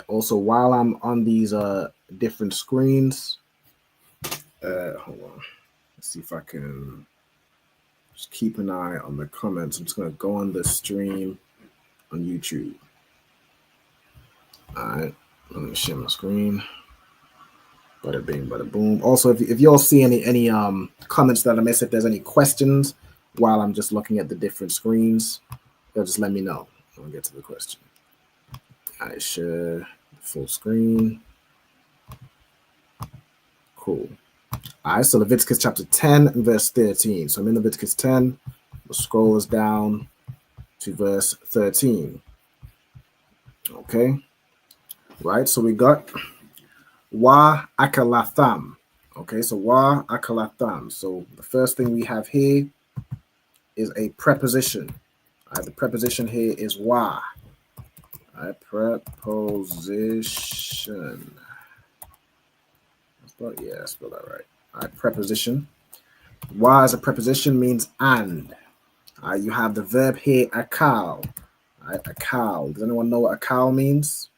Also, while I'm on these different screens, hold on. Let's see if I can just keep an eye on the comments. I'm just gonna go on the stream on YouTube. All right, let me share my screen. Bada bing, bada boom. Also, if y'all see any comments that I missed, if there's any questions while I'm just looking at the different screens, you'll just let me know. I'll get to the question. I share full screen. Cool. All right, so Leviticus chapter 10 and verse 13. So I'm in Leviticus 10. We'll scroll us down to verse 13. Okay. Right, so we got wa akalatham. Okay, so wa akalatham. So the first thing we have here is a preposition. All right, the preposition here is wa. All right, preposition. Spell that right. All right, preposition. Wa as a preposition means and. All right, you have the verb here, akal. All right, akal. Does anyone know what akal means?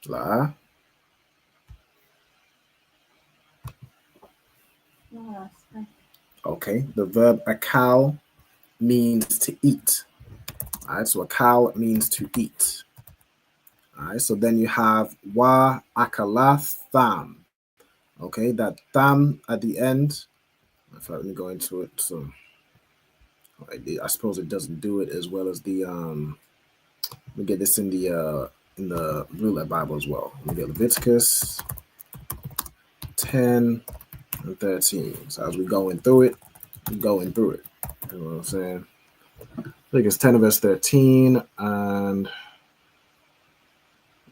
La. Okay, the verb akal means to eat. All right, so akal means to eat. All right, so then you have wa akalath tham. Okay, that tham at the end. In fact, let me go into it. So I suppose it doesn't do it as well as the let me get this in the Blue Letter Bible as well. Let me get Leviticus 10 and 13. So as we're going through it, we're going through it. You know what I'm saying? Leviticus 10 verse 13, and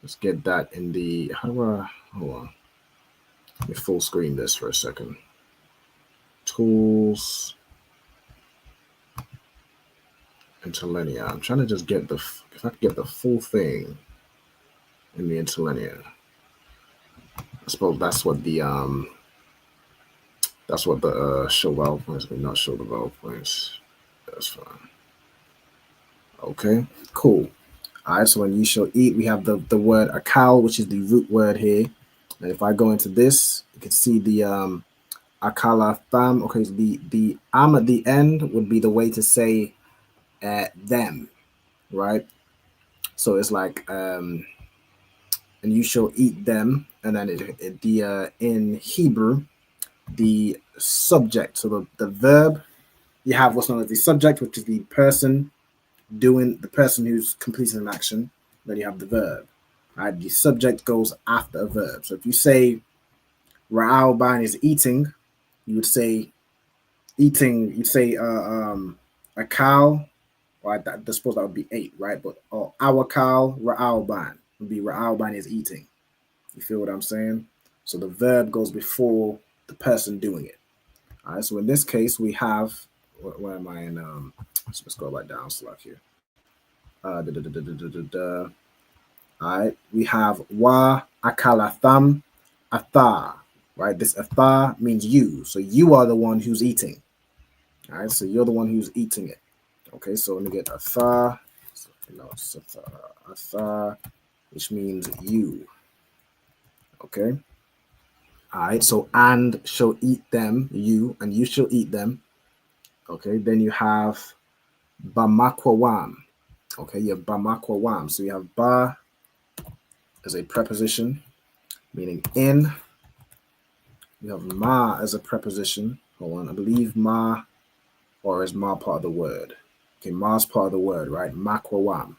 let's get that in the hold on. Let me full screen this for a second. Tools. Interlinear. I'm trying to just get if I can get the full thing in the interlinear. I suppose that's what the show vowel points, but not show the vowel points. That's fine. Okay, cool. All right, so when you shall eat, we have the word akal, which is the root word here. And if I go into this, you can see the akala tham. Okay, so the am at the end would be the way to say them, right? So it's like and you shall eat them, and then in Hebrew, the subject, so the verb, you have what's known as the subject, which is the person who's completing an action. Then you have the verb. Right? The subject goes after a verb. So if you say Ra'al Ban is eating, you would say eating, you'd say a cow, right? I suppose that would be 8, right? But our cow, Ra'al Ban, would be Ra'al Ban is eating. You feel what I'm saying? So the verb goes before the person doing it. All right, so in this case, we have, where am I in? Let's go right down, slack here. All right, we have wa akalatham atha, right? This atha means you. So you are the one who's eating. All right, so you're the one who's eating it. Okay, so let me get atha. No, it's atha, which means you. Okay. All right, so and shall eat them, you, and you shall eat them. Okay, then you have bamakwawam. Okay, you have bamakwawam. So you have ba as a preposition, meaning in. You have ma as a preposition. Hold on, I believe ma, or is ma part of the word? Okay, ma's part of the word, right? Makwawam,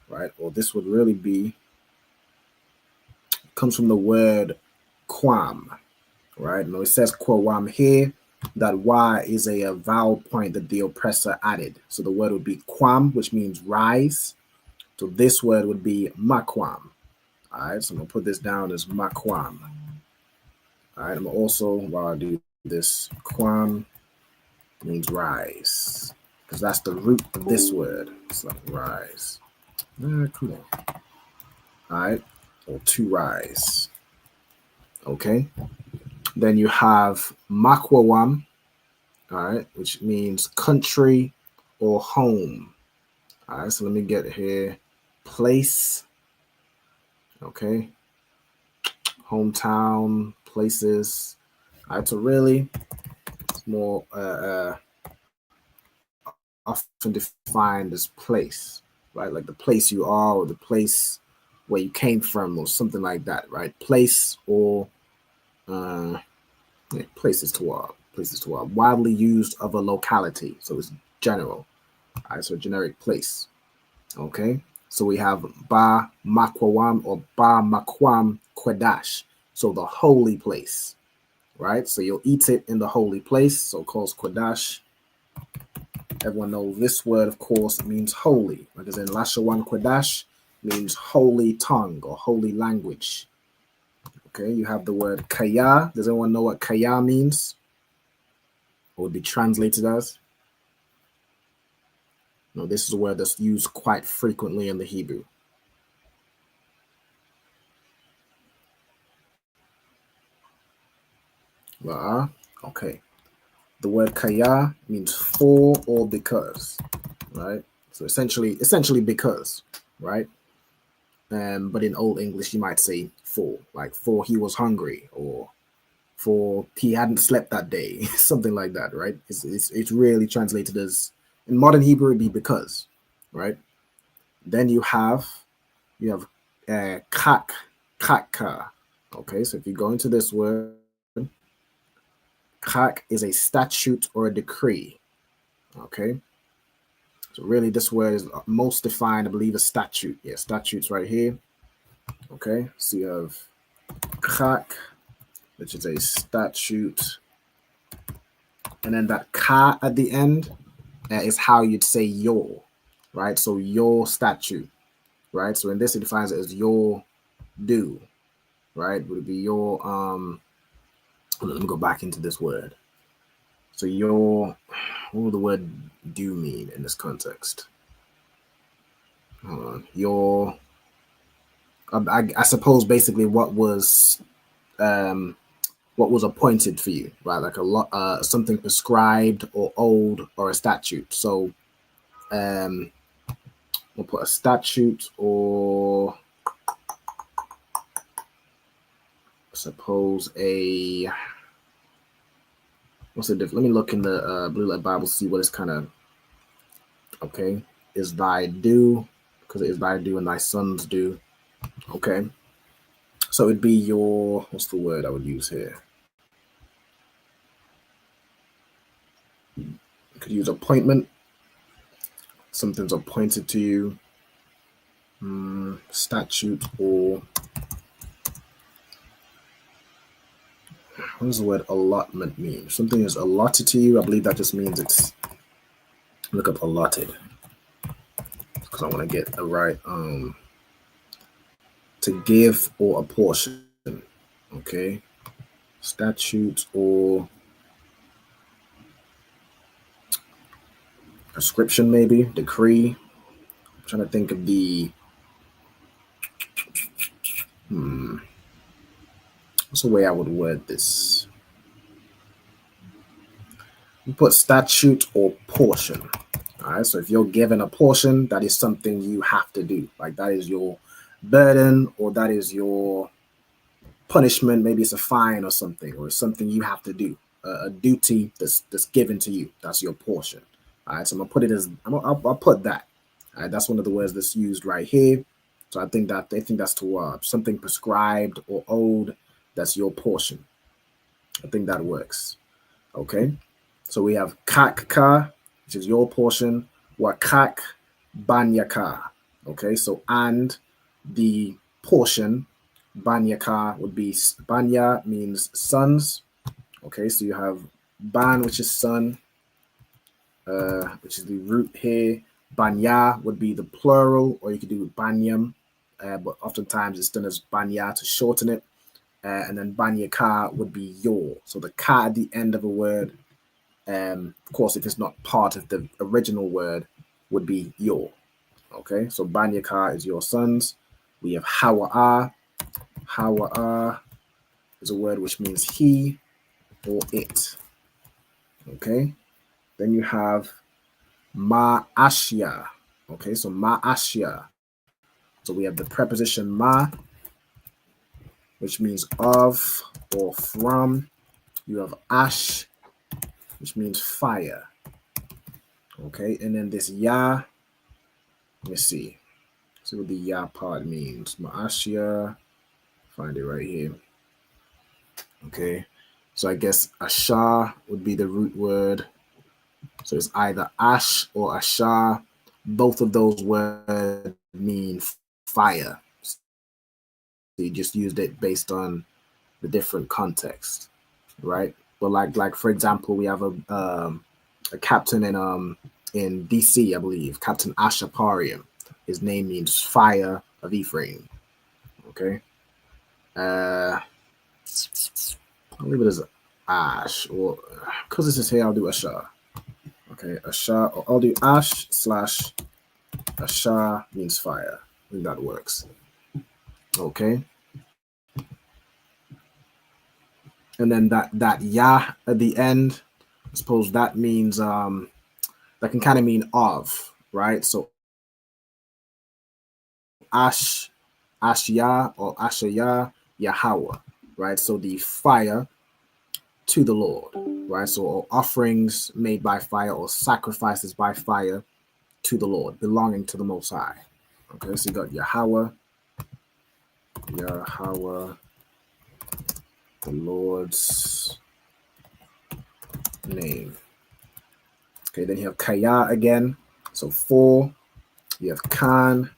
right? Or this would really be, comes from the word quam, right? Now it says quawam here. That y is a vowel point that the oppressor added. So the word would be quam, which means rise. So this word would be makwam. All right, so I'm going to put this down as makwam. All right, I'm also, while I do this, quam means rise, because that's the root of this word. It's like rise. Cool. All right, or to rise. Okay. Then you have makwawam, all right, which means country or home. All right, so let me get here. Place. Okay. Hometown, places. All right, so really, it's more often defined as place, right? Like the place you are, or the place where you came from, or something like that, right? Place or places to are. Widely used of a locality, so it's general. All right, so generic place. Okay, so we have Ba Makwam or Ba Makwam Qadash, so the holy place, right? So you'll eat it in the holy place, so called Qadash. Everyone knows this word, of course, means holy. Like as in Lashawan Qadash means holy tongue or holy language. Okay, you have the word Kaya. Does anyone know what Kaya means? Or would be translated as? No, this is a word that's used quite frequently in the Hebrew. Okay. The word kaya means for or because, right? So essentially because, right? But in Old English, you might say for, like for he was hungry, or for he hadn't slept that day, something like that, right? It's really translated as, in modern Hebrew, it'd be because, right? Then you have kak, kakka. Okay, so if you go into this word, kak is a statute or a decree. Okay, so really this word is most defined, I believe, as statute. Yeah, statutes right here. Okay, so you have kak, which is a statute, and then that ka at the end is how you'd say your, right? So your statute, right? So in this it defines it as your due, right? Would it be your let me go back into this word. So your, what would the word do mean in this context? Your, I suppose basically what was appointed for you, right? Like a lot, something prescribed or owed or a statute. So we'll put a statute, or suppose a, what's the difference? Let me look in the Blue Letter Bible, see what it's kind of, okay, is thy due, because it is thy due and thy son's due. Okay, so it'd be your, what's the word I would use here? You could use appointment. Something's appointed to you. Statute, or what does the word allotment mean? Something is allotted to you. I believe that just means it's, look up allotted, because I want to get the right, to give or a portion. Okay, statute or prescription, maybe decree. I'm trying to think of the what's the way I would word this? You put statute or portion. All right, so if you're given a portion, that is something you have to do. Like that is your burden, or that is your punishment. Maybe it's a fine or something, or it's something you have to do. A duty that's given to you. That's your portion. All right, so I'm gonna put it as, I'll put that. All right, that's one of the words that's used right here. So I think that's to something prescribed or owed. That's your portion. I think that works. Okay, so we have kakka, which is your portion. Wakak banyaka. Okay, so and the portion banyaka would be, banya means sons. Okay, so you have ban, which is son, which is the root here. Banya would be the plural, or you could do banyam, but oftentimes it's done as banya to shorten it. And then banyaka would be your. So the ka at the end of a word, of course, if it's not part of the original word, would be your. Okay, so banyaka is your sons. We have hawa'a. Hawa'a is a word which means he or it. Okay, then you have ma'ashya. Okay, so ma'ashya. So we have the preposition ma, which means of or from. You have ash, which means fire. Okay, and then this ya, let me see. See what the ya part means. Ma'ashia, find it right here. Okay, so I guess Asha would be the root word. So it's either Ash or Asha. Both of those words mean fire. So you just used it based on the different context, right? But like for example, we have a captain in DC, I believe, Captain Ashaparium. His name means fire of Ephraim. Okay. I'll leave it as Ash, or because this is here, I'll do Asha. Okay, Asha, or I'll do Ash / Asha means fire. I think that works. Okay. And then that ya at the end, I suppose that means that can kind of mean of, right? So Ash, Ashya or Ashaya, Yahweh, right? So the fire to the Lord, right? So offerings made by fire or sacrifices by fire to the Lord, belonging to the Most High. Okay, so you got Yahweh, the Lord's name. Okay, then you have Kaya again. So 4, you have Khan.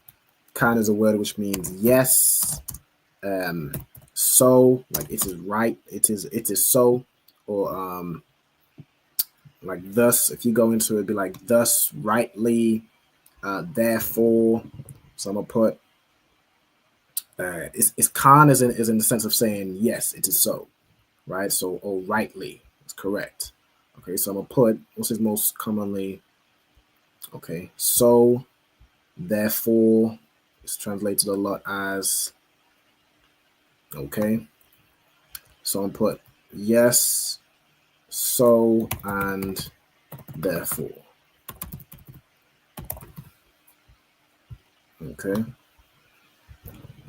Khan is a word which means yes. So, like it is right, it is so, or like thus. If you go into it, it'd be like thus, rightly, therefore. So I'm gonna put it's Khan is in the sense of saying yes, it is so, right? So or rightly, it's correct. Okay, so I'm gonna put what's his most commonly. Okay, so therefore, it's translated a lot as. Okay, so I'm put yes, so, and therefore. Okay,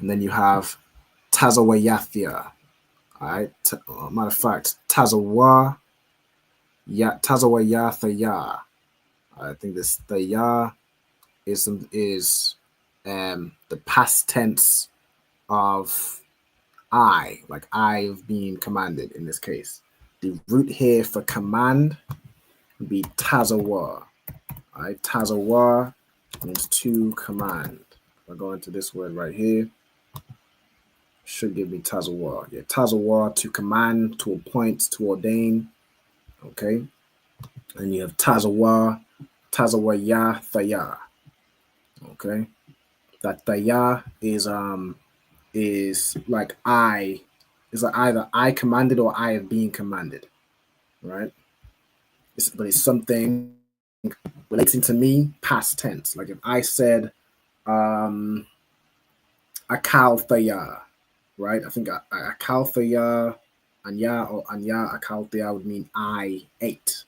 and then you have Tazawayathia. All right, matter of fact, Tazawayathaya. I think this the ya is the past tense of I, like I've been commanded in this case. The root here for command would be tazawa. All right, tazawa means to command. If I go into this word right here, should give me tazawa. Yeah, tazawa, to command, to appoint, to ordain. Okay, and you have tazawa ya thaya. Okay, that thaya is like I, is like either I commanded or I have been commanded, right? But it's something relating to me, past tense. Like if I said akal thaya, right? I think akal thaya, anya or anya akal thaya would mean I ate.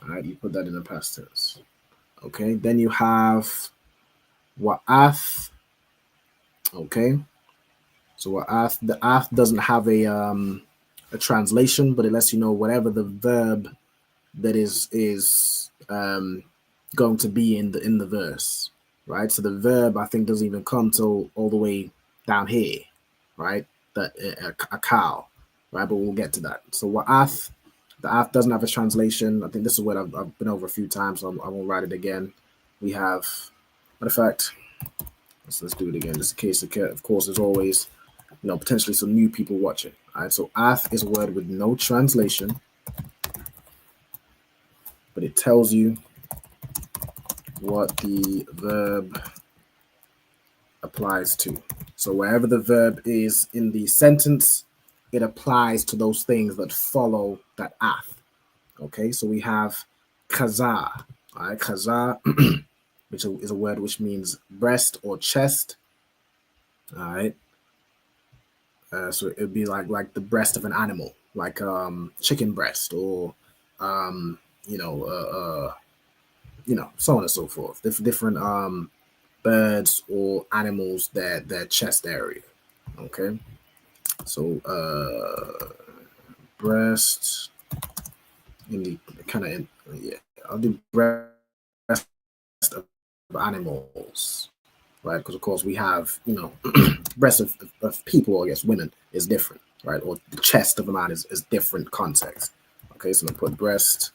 All right, you put that in the past tense. Okay, then you have wa'ath. Okay, so wa'ath, the ath doesn't have a translation, but it lets you know whatever the verb that is going to be in the verse, right? So the verb I think doesn't even come till all the way down here, right? That a cow, right? But we'll get to that. So wa'ath, the ath doesn't have a translation. I think this is what I've been over a few times, so I won't write it again. We have, matter of fact, let's do it again. Just in case, of course, there's always, potentially some new people watching. All right, so ath is a word with no translation, but it tells you what the verb applies to. So wherever the verb is in the sentence, it applies to those things that follow that ath. Okay, so we have kaza. All right, kaza, which is a word which means breast or chest. All right. So it'd be like the breast of an animal, like chicken breast, or so on and so forth. Different birds or animals, their chest area. Okay, so breast in the kind of, yeah, I'll do breast of animals, right? Because of course we have, breast of people, or I guess women, is different, right? Or the chest of a man is different context. Okay, so I'm gonna put breast.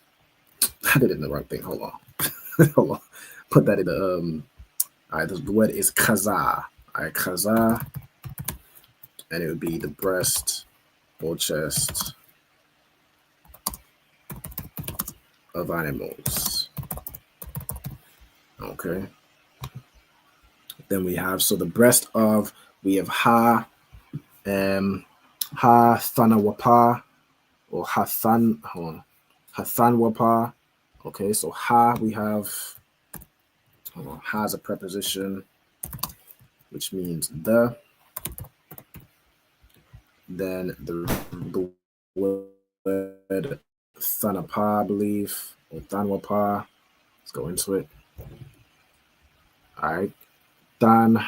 I did it in the wrong thing. Hold on. Hold on. Put that in the all right, the word is kaza. All right, kaza, and it would be the breast or chest of animals. Okay. Then we have, so the breast of, we have ha thanawapa, or hathan, hold on, hathanwapa. Okay, so ha, we have, ha is a preposition, which means the. Then the word thanapa, I believe, or thanwapa. Let's go into it. All right, than,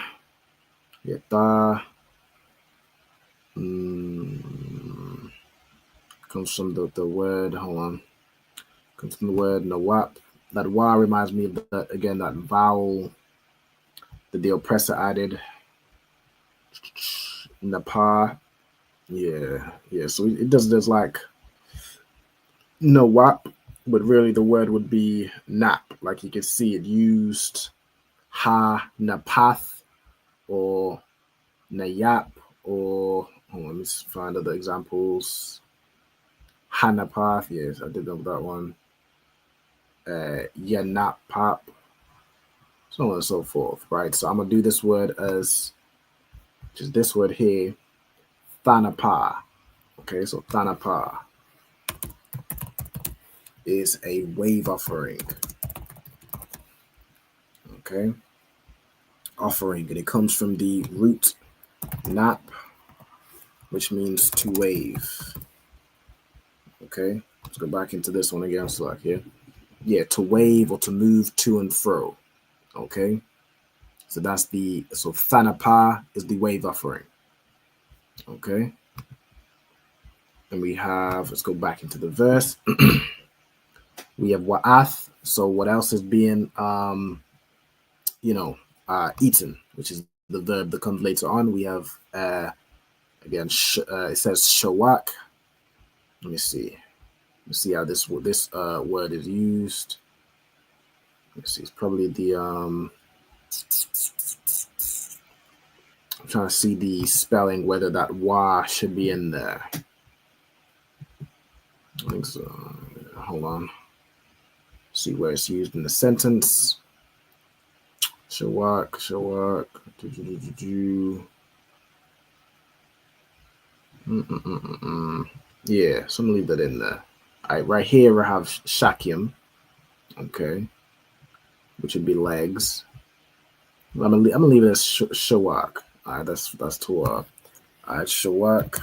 yeah, tha. Comes from the word, hold on. Comes from the word nawap. That wa reminds me of that, again, that vowel that the oppressor added. Napa. Yeah. So it does, there's like nawap, but really the word would be nap. Like you can see it used ha napath or nayap, or hold on, let me find other examples. Hanapath, yes, I did know that one. Yanap pop, so on and so forth, right? So I'm gonna do this word as just this word here, thanapa. Okay, so thanapa is a wave offering. Okay, offering, and it comes from the root nap, which means to wave. Okay, let's go back into this one again. So like here, yeah, to wave or to move to and fro. Okay, so that's so thanapa is the wave offering. Okay, and we have, let's go back into the verse. We have wa'ath. So what else is being eaten, which is the verb that comes later on. We have again, it says shawak. Let me see how this word is used. Let me see, it's probably the I'm trying to see the spelling, whether that wa should be in there. I think so. Hold on. See where it's used in the sentence. Shawak. Yeah, so I'm gonna leave that in there. All right, right here I have shakyam. Okay, which would be legs. I'm gonna leave it as shawak. All right, that's Torah. All right, shawak,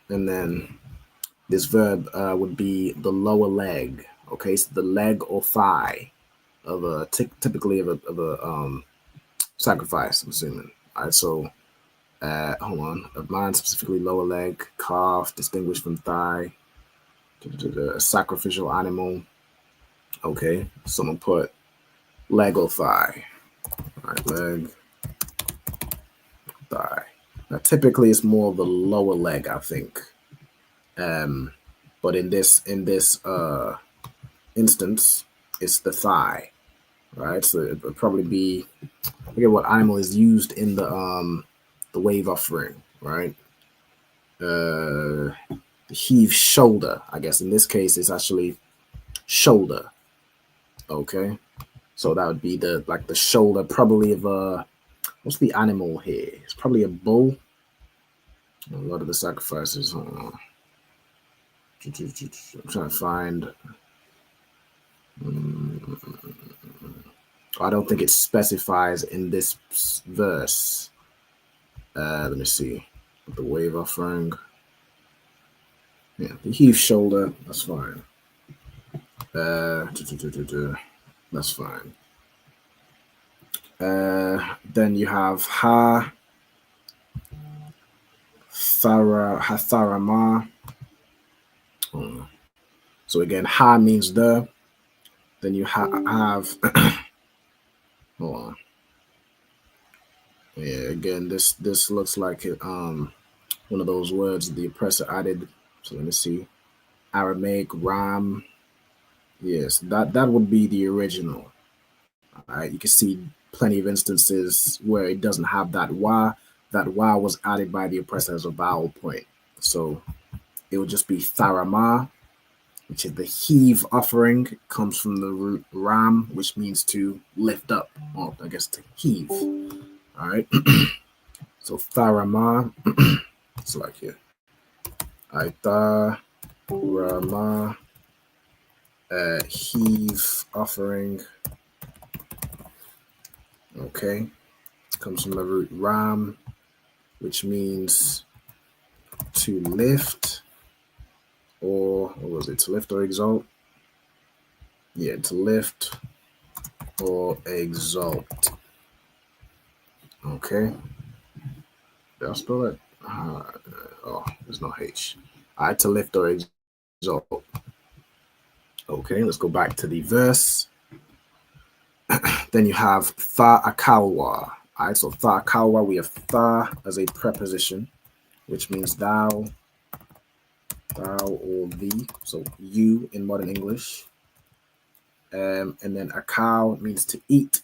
and then this verb would be the lower leg. Okay, so the leg or thigh of a typically of a sacrifice, I'm assuming. All right, so hold on, of mine specifically lower leg, calf, distinguished from thigh, a sacrificial animal. Okay, so I'm gonna put leg or thigh. All right, leg, thigh. Now typically it's more of the lower leg, I think. But in this instance, it's the thigh, right? So it would probably be, I forget what animal is used in the wave offering, right? The heave shoulder, I guess in this case it's actually shoulder. Okay, so that would be the shoulder, probably of what's the animal here? It's probably a bull. A lot of the sacrifices. I'm trying to find. I don't think it specifies in this verse. Let me see. The wave offering. Yeah, the heave shoulder. That's fine. That's fine. Then you have Hatharama. So again, ha means the Then you have hold on. Yeah, again, this looks like it one of those words the oppressor added. So let me see. Aramaic, Ram. Yes, that would be the original. All right, you can see plenty of instances where it doesn't have that wa. That wa was added by the oppressor as a vowel point. So it would just be tharama, which is the heave offering. It comes from the root ram, which means to lift up, or I guess to heave. All right. So tharama, it's like here. Tharama, heave offering. Okay. Comes from the root ram, which means to lift, or what was it? To lift or exalt? Yeah, to lift or exalt. Okay. Did I spell it? Oh, there's no H. All right, to lift or exalt. Okay, let's go back to the verse. Then you have tha akalwa. All right, so tha akalwa, we have tha as a preposition, which means thou or thee. So you in modern English. And then akal means to eat.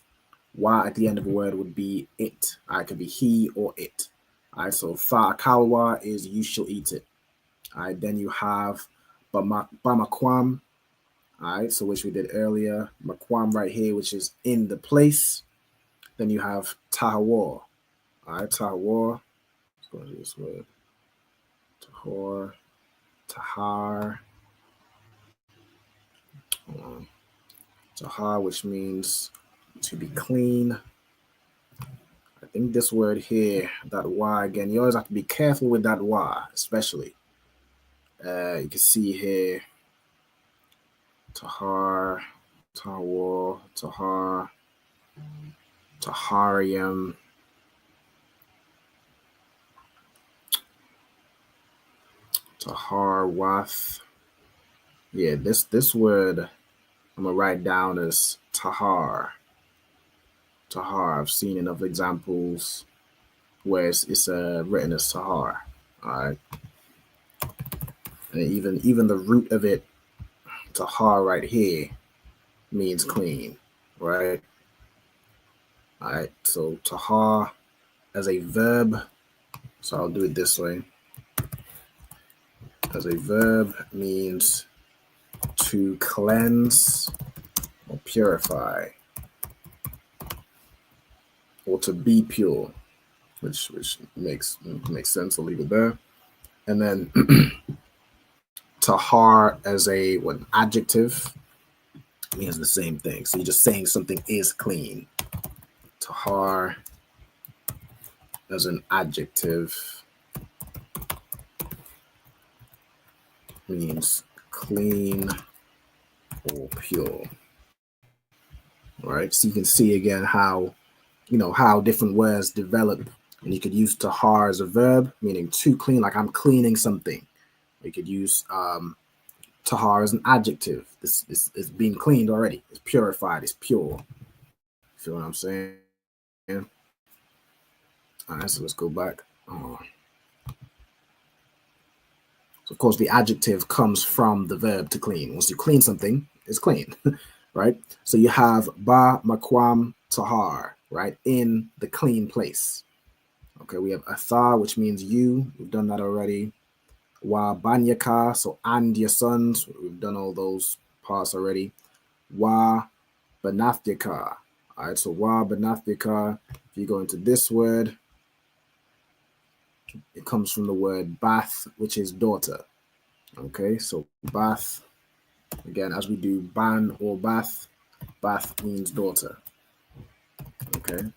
Wa at the end of a word would be it. It could be he or it. All right, so tha akalwa is you shall eat it. All right, then you have bamakwam. All right, so which we did earlier. Makwam right here, which is in the place. Then you have tahawar. All right, tahawar. Let's go to this word. Tahor, tahar. Tahar, which means to be clean. I think this word here, that wa again, you always have to be careful with that wa, especially. You can see here, tahar, tahawar, tahar, taharium. Tahar wath. Yeah, this word I'm gonna write down as tahar. Tahar. I've seen enough examples where it's written as tahar. All right, and even the root of it, tahar right here, means clean, right? All right, so tahar as a verb. So I'll do it this way. As a verb means to cleanse or purify, or to be pure, which makes sense. I'll leave it there. And then tahar as a adjective means the same thing. So you're just saying something is clean. Tahar as an adjective means clean or pure. All right, so you can see again how different words develop. And you could use tahar as a verb, meaning to clean, like I'm cleaning something. You could use tahar as an adjective. This is being cleaned already. It's purified. It's pure. Feel what I'm saying? All right, so let's go back. So of course, the adjective comes from the verb to clean. Once you clean something, it's clean, right? So you have ba makwam tahar, right, in the clean place. Okay, we have atha, which means you. We've done that already. Wa banyaka, so and your sons. We've done all those parts already. Wa banaftika. All right, so wa banaftika. If you go into this word, it comes from the word bath, which is daughter. Okay, so bath, again, as we do ban or bath, bath means daughter. Okay.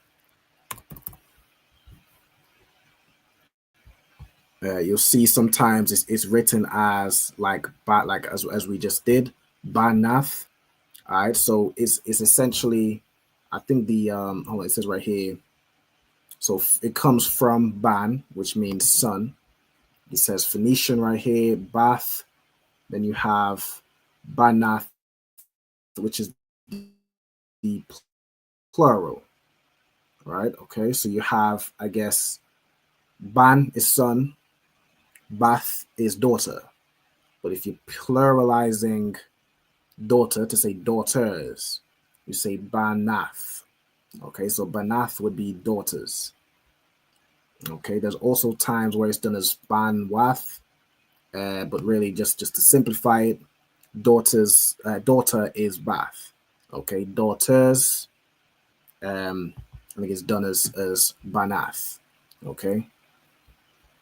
You'll see sometimes it's written as as we just did, banath. All right, so it's essentially, I think the hold on, it says right here. So it comes from ban, which means son. It says Phoenician right here, bath. Then you have banath, which is the plural, right? Okay, so you have, I guess, ban is son, bath is daughter. But if you're pluralizing daughter to say daughters, you say banath. Okay, so banath would be daughters. Okay, there's also times where it's done as banwath, but really just to simplify it, daughters, daughter is bath. Okay, daughters, I think it's done as banath. Okay,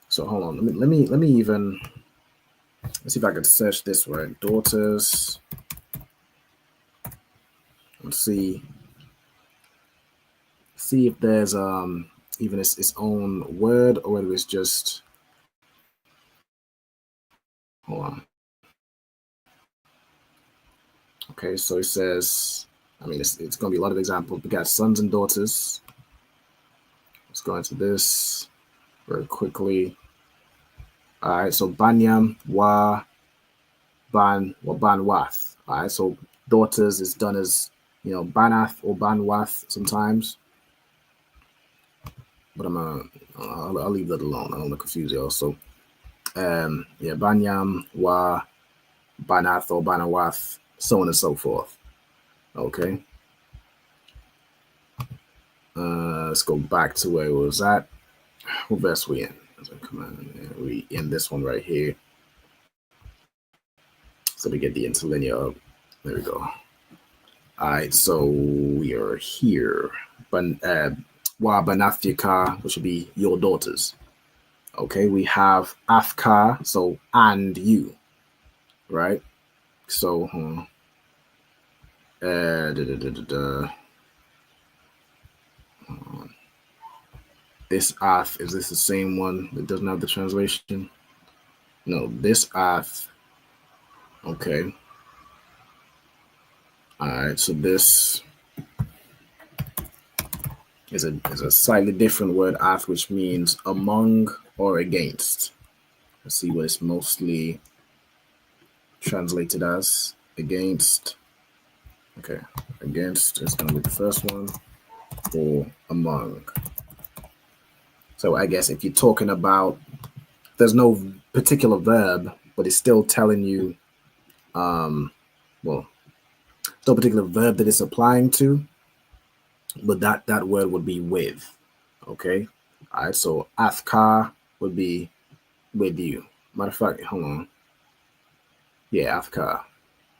so hold on, let me even let's see if I can search this word, daughters. Let's see if there's even its own word or whether it's just, hold on. Okay, so it says, I mean, it's going to be a lot of examples. We got sons and daughters. Let's go into this very quickly. All right, so banyam wa banwath. All right, so daughters is done as, banath or banwath sometimes. But I'll leave that alone. I don't want to confuse y'all. So, banyam wa banath or banawath, so on and so forth. Okay. Let's go back to where it was at. What verse we in? We in this one right here. So we get the interlinear up. There we go. All right, so we are here. Wa banathika, which would be your daughters. Okay, we have afka, so and you, right? So, this ath, is this the same one that doesn't have the translation? No, this ath. Okay. All right, so this is a slightly different word, ath, which means among or against. Let's see what it's mostly translated as. Against. Okay, against is going to be the first one, or among. So I guess if you're talking about, there's no particular verb, but it's still telling you, no particular verb that it's applying to, but that word would be with. Okay. All right. So afka would be with you. Matter of fact, hold on. Yeah, afka.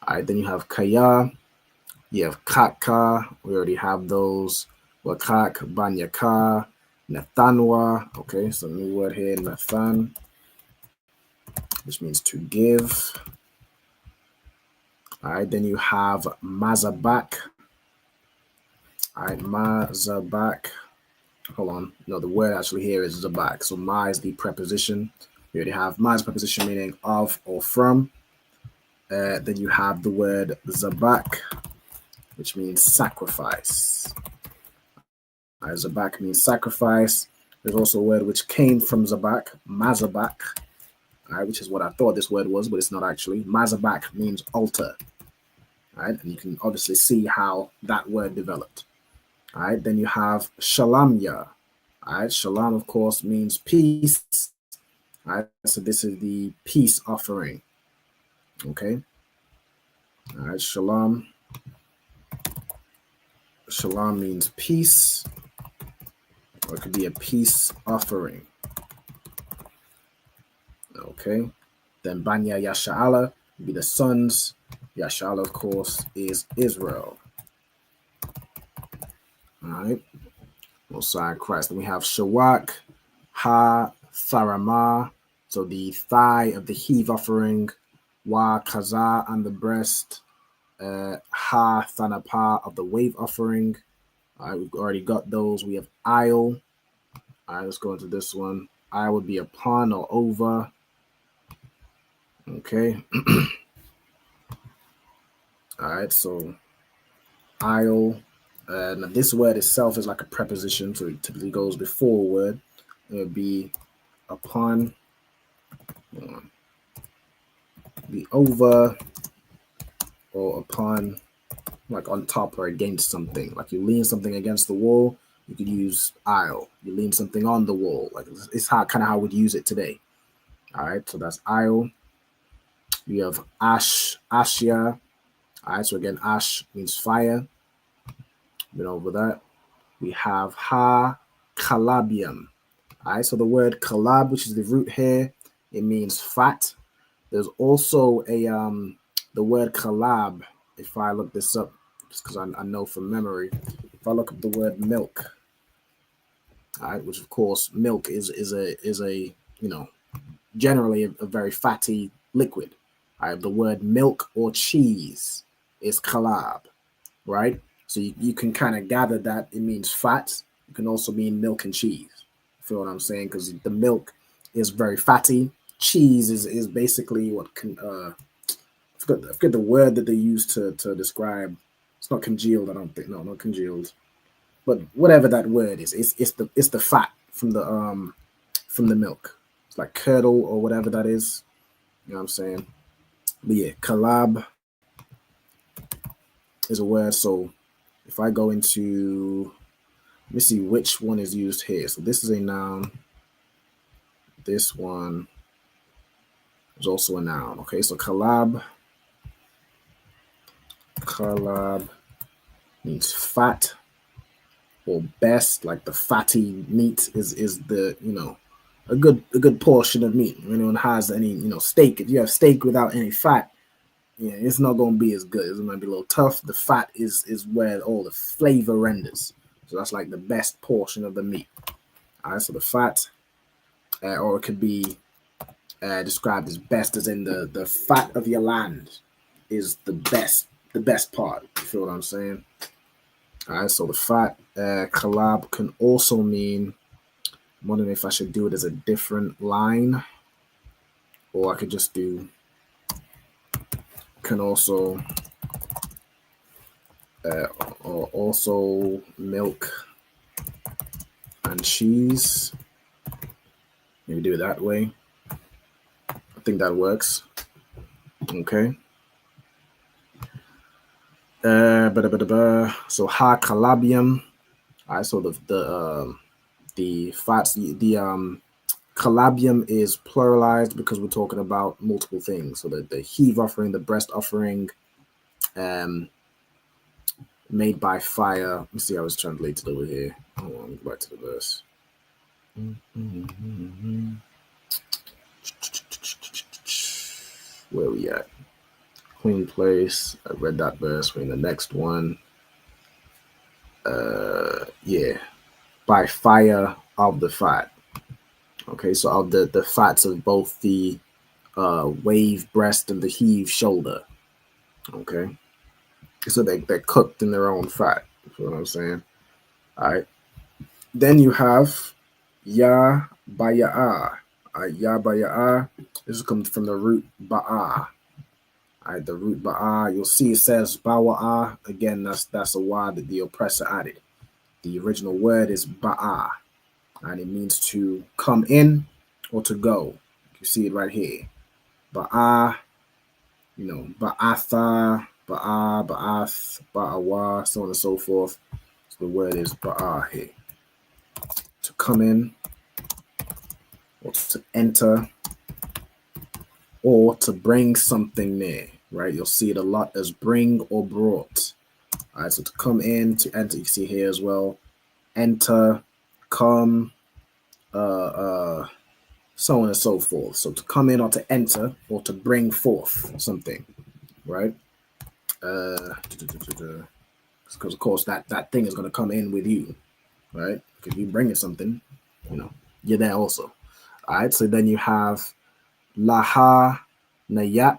All right. Then you have kaya. You have kaka. We already have those. Wakak, banyaka, nathanwa. Okay. So new word here, nathan, which means to give. All right. Then you have mazabak. All right. Mazabak. Hold on. No, the word actually here is zabak. So ma is the preposition. We already have ma is preposition meaning of or from. Then you have the word zabak, which means sacrifice. Zabak means sacrifice. There's also a word which came from zabak, mazabak, which is what I thought this word was, but it's not actually. Mazabak means altar. And you can obviously see how that word developed. All right, then you have shalamya. All right, shalom, of course, means peace. All right, so this is the peace offering. Okay. All right, shalom. Shalom means peace, or it could be a peace offering. Okay. Then Banya Yasha'ala would be the sons. Yasha'ala, of course, is Israel. All right. Alongside Christ. Then we have Shawak, Ha, Tharama. So the thigh of the heave offering. Wa, Kaza, and the breast. Ha, Thanapa of the wave offering. All right, we've already got those. We have Isle. All right, let's go into this one. Isle would be upon or over. Okay. All right, so Isle. Now this word itself is like a preposition, so it typically goes before a word. It would be upon, be over, or upon, like on top or against something. Like you lean something against the wall, you could use aisle. You lean something on the wall. Like it's how kind of how we'd use it today. All right, so that's aisle. You have ashia. All right, so again, ash means fire. Been over that. We have calabium. All right, so the word calab, which is the root here, it means fat. There's also the word calab. If I look this up, just because I know from memory, if I look up the word milk, all right, which of course milk is a generally a very fatty liquid. All right, the word milk or cheese is kalab, right? So you can kind of gather that it means fat. It can also mean milk and cheese. You feel what I'm saying? Because the milk is very fatty. Cheese is basically what can I forget the word that they use to describe. It's not congealed, I don't think. No, not congealed. But whatever that word is, it's the fat from the milk. It's like curdle or whatever that is. You know what I'm saying? But yeah, kalab is a word. So if I go into, let me see which one is used here. So this is a noun. This one is also a noun. Okay, so kalab means fat or best, like the fatty meat is the a good portion of meat. If anyone has any steak, if you have steak without any fat, yeah, it's not gonna be as good. It's gonna be a little tough. The fat is where all the flavor renders. So that's like the best portion of the meat. All right, so the fat, or it could be described as best, as in the fat of your land is the best part. You feel what I'm saying? All right, so the fat collab can also mean, I'm wondering if I should do it as a different line, or I could just do, can also, or also milk and cheese. Maybe do it that way. I think that works. Okay. So ha calabium. All right, so the fats, the calabium is pluralized because we're talking about multiple things. So the heave offering, the breast offering, made by fire. Let me see how it's translated over here. Hold on, go back to the verse. Where we at? Clean place. I read that verse. We're in the next one. Yeah. By fire of the fat. Okay, so of the fats of both the wave breast and the heave shoulder. Okay. So they're cooked in their own fat. You know what I'm saying? All right. Then you have ya baya'ah. Ya baya'ah. This comes from the root ba'ah. All right, the root ba'ah. You'll see it says bawa'ah. Again, that's a word that the oppressor added. The original word is ba'ah. And it means to come in or to go. You see it right here. Ba'ah, ba'atha, ba'ath, ba'awa, so on and so forth. So the word is ba'ah here. To come in, or to enter, or to bring something near, right? You'll see it a lot as bring or brought. All right, so to come in, to enter, you see here as well. Enter, come, so on and so forth. So to come in or to enter or to bring forth something, right? Because of course that thing is going to come in with you, right? Because you bringing something, you're there also. All right. So then you have laha nayap.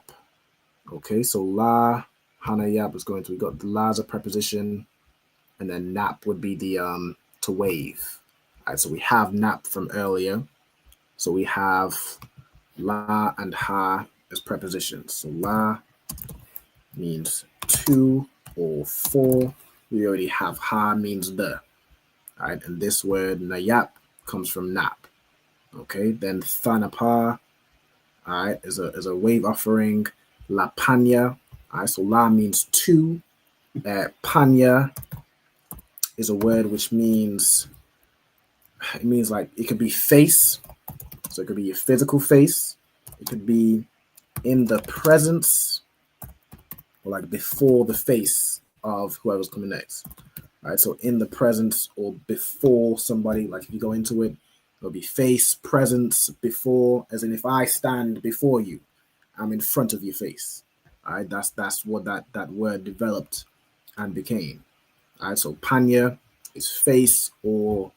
Okay. So la hanayap is going to, we got the la as a preposition, and then nap would be the to wave. All right. So we have nap from earlier. So we have la and ha as prepositions. So la means to or for. We already have ha means the. All right, and this word nayap comes from nap. Okay, then thanapa, all right, is a wave offering. La panya, all right, so la means to, Panya is a word which means like it could be face, so it could be your physical face. It could be in the presence or like before the face of whoever's coming next. All right, so in the presence or before somebody, like if you go into it, it'll be face, presence, before, as in if I stand before you, I'm in front of your face. All right, that's what that word developed and became. All right, so panya is face or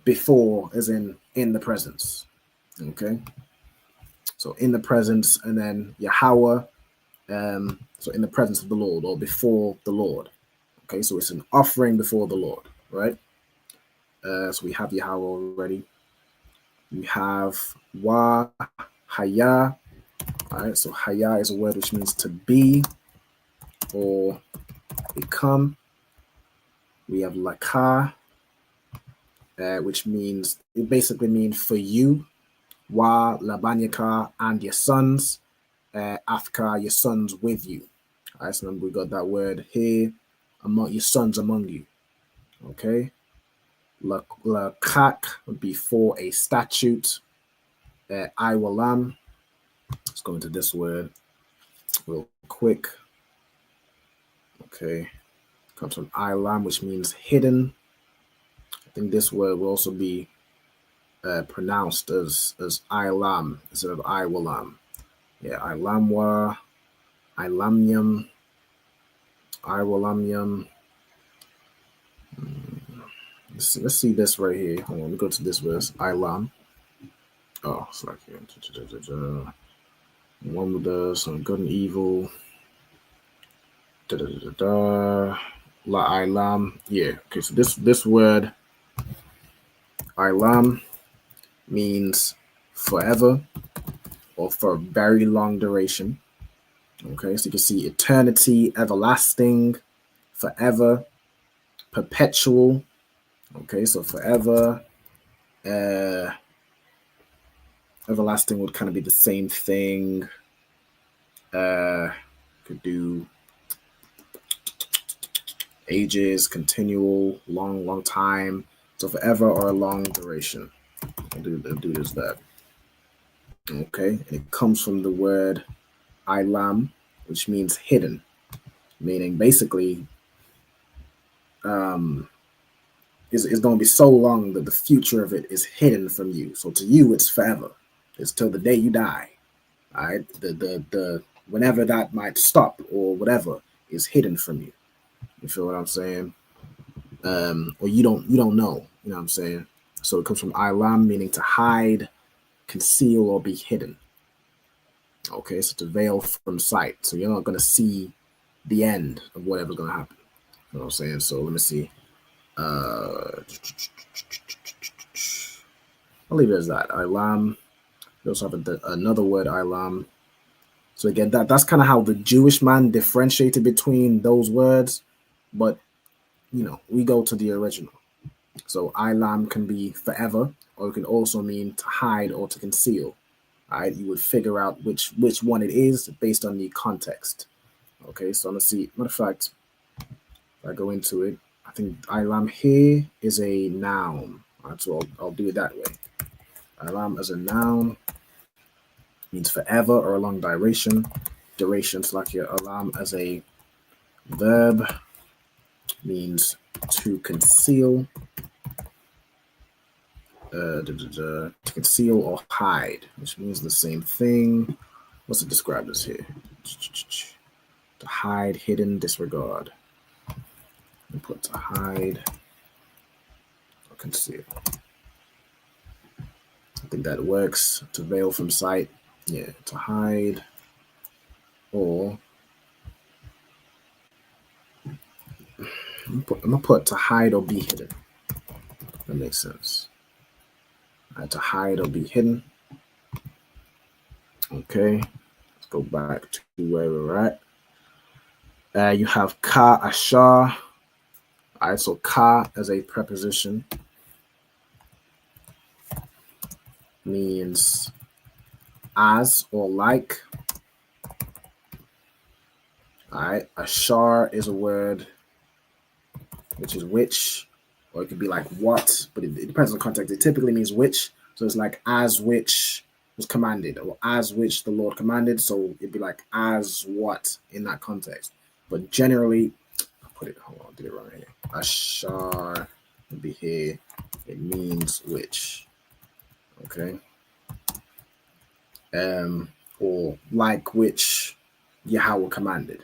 before, as in the presence. Okay, so in the presence, and then Yahweh, so in the presence of the Lord or before the Lord. Okay, so it's an offering before the Lord, right? So we have Yahweh already. We have Wa Haya. All right, so Haya is a word which means to be or become. We have Laka, which means, it basically means for you. Wa Labanyaka and your sons. Afka, your sons with you. All right, so remember we got that word here, among your sons among you. Okay. Lakak would be for a statute. Iwalam. Let's go into this word real quick. Okay. Comes from Ilam, which means hidden. I think this word will also be pronounced as Ilam instead of Iwalam. Yeah, Ilamwa, Ilamium, Iwalamium. Let's see this right here. Hold on, let me go to this verse. Ilam. Oh, it's like here. One with the some good and evil. La Ilam. Yeah. Okay, so this word Ilam means forever or for a very long duration. Okay, so you can see eternity, everlasting, forever, perpetual. Okay, so forever, everlasting would kind of be the same thing. Could do ages, continual, long time. So forever or a long duration. I'll do this, that. Okay, and it comes from the word Ilam, which means hidden, meaning basically it's going to be so long that the future of it is hidden from you. So to you, it's forever. It's till the day you die. All right, the whenever that might stop or whatever is hidden from you. You feel what I'm saying? Or you don't know. You know what I'm saying? So it comes from Ilam, meaning to hide, conceal, or be hidden. Okay, so to veil from sight. So you're not going to see the end of whatever's going to happen. You know what I'm saying? So let me see. I'll leave it as that. Ilam. We also have another word, Ilam. So again, that's kind of how the Jewish man differentiated between those words. But, you know, we go to the original. So Ilam can be forever, or it can also mean to hide or to conceal. All right, you would figure out which one it is based on the context. Okay, so let's see. Matter of fact, if I go into it, I think Ilam here is a noun. All right, so I'll do it that way. Ilam as a noun means forever or a long duration. Durations like your Alam as a verb means to conceal. To conceal or hide, which means the same thing. What's it described as here? To hide, hidden, disregard. And put to hide or conceal. I think that works. To veil from sight. Yeah, to hide or I'm gonna put to hide or be hidden. That makes sense. To hide or be hidden. Okay, let's go back to where we're at. You have ka ashar. All right, so ka as a preposition means as or like. All right, ashar is a word which is which, or it could be like what, but it depends on context. It typically means which, so it's like as which was commanded, or as which the Lord commanded. So it'd be like as what in that context. But generally, hold on, I did it wrong here. Ashar would be here. It means which. Okay. Or like which Yahweh commanded.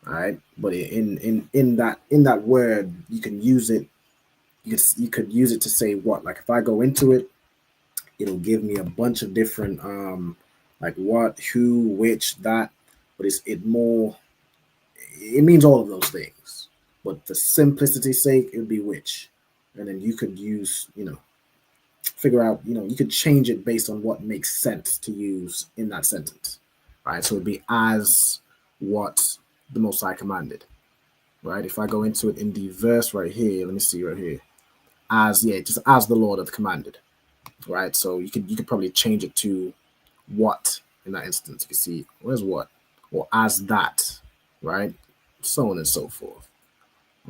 All right. But in that word, you can use it. You could use it to say what? Like if I go into it, it'll give me a bunch of different like what, who, which, that. But it means all of those things. But for simplicity's sake, it would be which. And then you could use, figure out, you could change it based on what makes sense to use in that sentence. Right. So it'd be as what the Most High commanded. Right. If I go into it in the verse right here, let me see right here. Just as the Lord hath commanded. Right. So you could probably change it to what in that instance. You can see where's what, or as that, right? So on and so forth.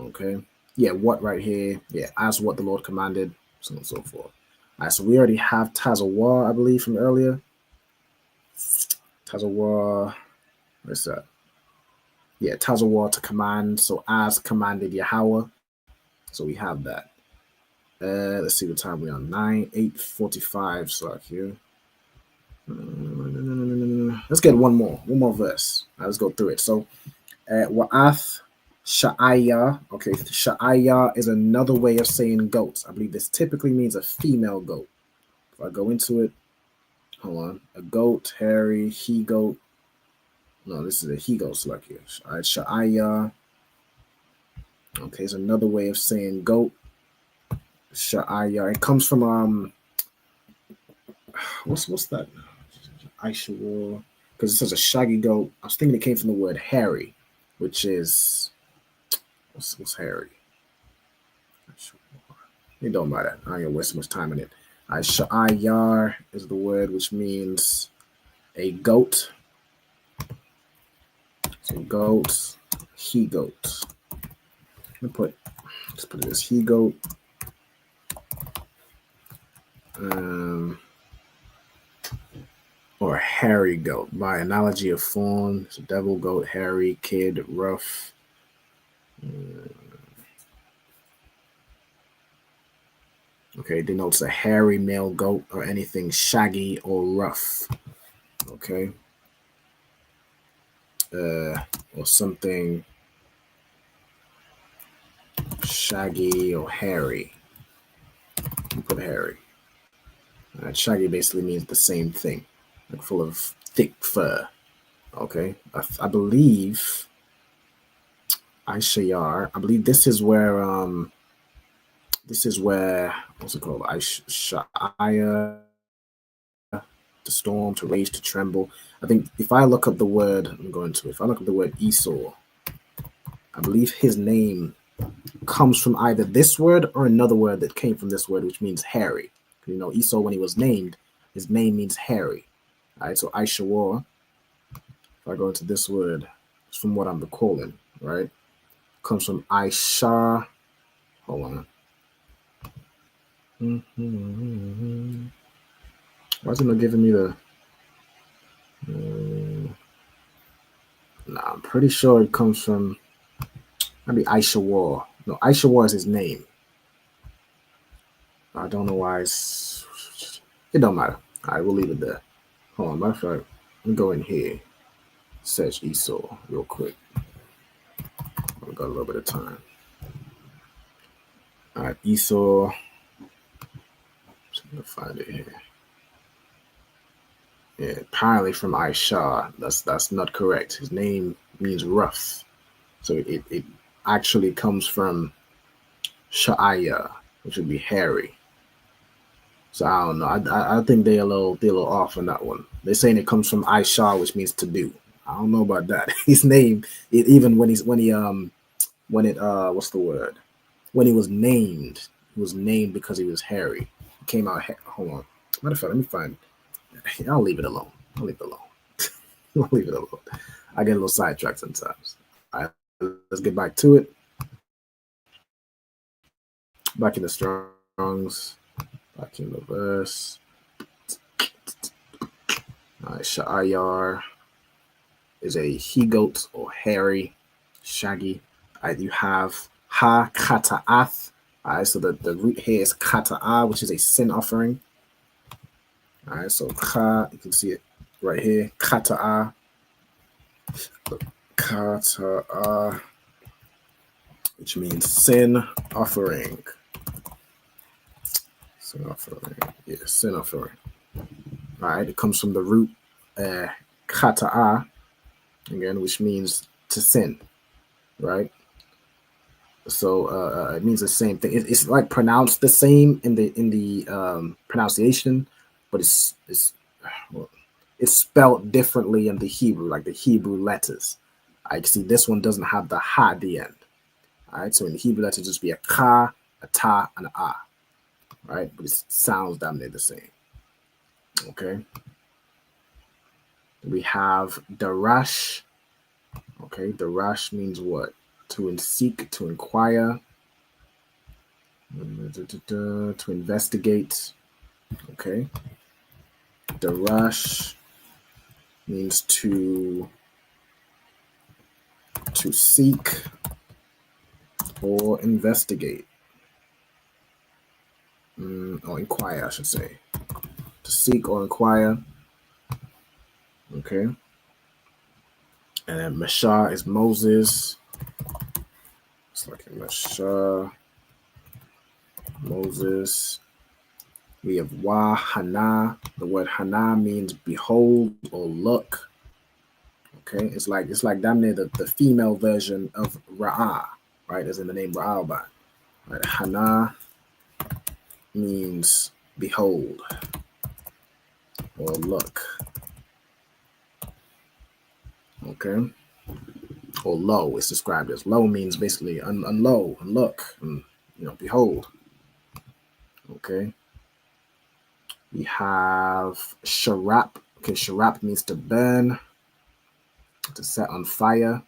Okay. Yeah, what right here. Yeah, as what the Lord commanded, so on and so forth. All right, so we already have Tazawar, I believe, from earlier. Tazawar, what's that? Yeah, Tazawar to command. So as commanded Yahweh. So we have that. Let's see what time we're on. 8:45 slot here. Let's get one more verse. Right, let's go through it. So Wa'ath Sha'aya. Okay, Sha'aya is another way of saying goats. I believe this typically means a female goat. If I go into it, hold on. A goat, hairy, he goat. No, this is a he goat select here. All right, Sha'aya. Okay, it's another way of saying goat. Sha'aya. It comes from what's that? Aishawar. Because it says a shaggy goat. I was thinking it came from the word hairy, which is what's hairy? It don't matter. I ain't gonna waste much time on it. Sha'ayar is the word which means a goat. So goat, he goat. Let's put it as he goat. Or hairy goat by analogy of form. So devil, goat, hairy, kid, rough. Okay, denotes a hairy male goat or anything shaggy or rough. Okay. Or something shaggy or hairy. You put hairy. Shaggy basically means the same thing, like full of thick fur. Okay, I believe Aishayar. I believe this is where what's it called? Aishaya, to storm, to rage, to tremble. I think if I look up the word, if I look up the word Esau, I believe his name comes from either this word or another word that came from this word, which means hairy. Esau, when he was named, his name means hairy. All right, so Aishawar, if I go into this word, it's from what I'm recalling, right? Comes from Aisha. Hold on. Why is it not giving me the... Nah, I'm pretty sure it comes from maybe Aishawar. No, Aishawar is his name. I don't know why it don't matter. All right, we'll leave it there. Hold on, matter of fact, let me go in here, search Esau real quick. I've got a little bit of time. All right, Esau. I'm gonna find it here. Yeah, apparently from Aisha. That's not correct. His name means rough, so it actually comes from Sha'aya, which would be hairy. So I don't know. I think they're a little off on that one. They're saying it comes from Aisha, which means to do. I don't know about that. His name, even when he what's the word? When he was named because he was hairy. He came out. Hold on. Matter of fact, let me find. I'll leave it alone. I'll leave it alone. I get a little sidetracked sometimes. let's get back to it. Back in the Strongs. Back in the verse. All right, Sha'ayar is a he-goat or hairy, shaggy. All right, you have Ha-Kata'ath. All right, so the root here is Kata'ah, which is a sin offering. All right, so Ka, you can see it right here. Kata'ah. Kata'ah, which means sin offering. Sin offering. Yeah, sin offering. All right, it comes from the root Kata'ah, again, which means to sin, right? So it means the same thing. It's like pronounced the same in the pronunciation, but it's spelled differently in the Hebrew, like the Hebrew letters. I see this one doesn't have the ha at the end. All right, so in the Hebrew letters, just be a ka, a ta, and a ah, right? But it sounds damn near the same. Okay. We have darash. Okay, darash means what? To seek, to inquire, to investigate. Okay. Darash means to seek or investigate. Or inquire, I should say. To seek or inquire. Okay. And then Mashah is Moses. It's like a Mashah. Moses. We have Wa Hana. The word Hana means behold or look. Okay, it's like damn near the female version of Ra'ah, right? As in the name Ra'ah. Right? Hana means behold or look. Okay. Or low, it's described as low means basically unlow, unlook, and behold. Okay. We have Sharap. Okay, Sharap means to burn, to set on fire.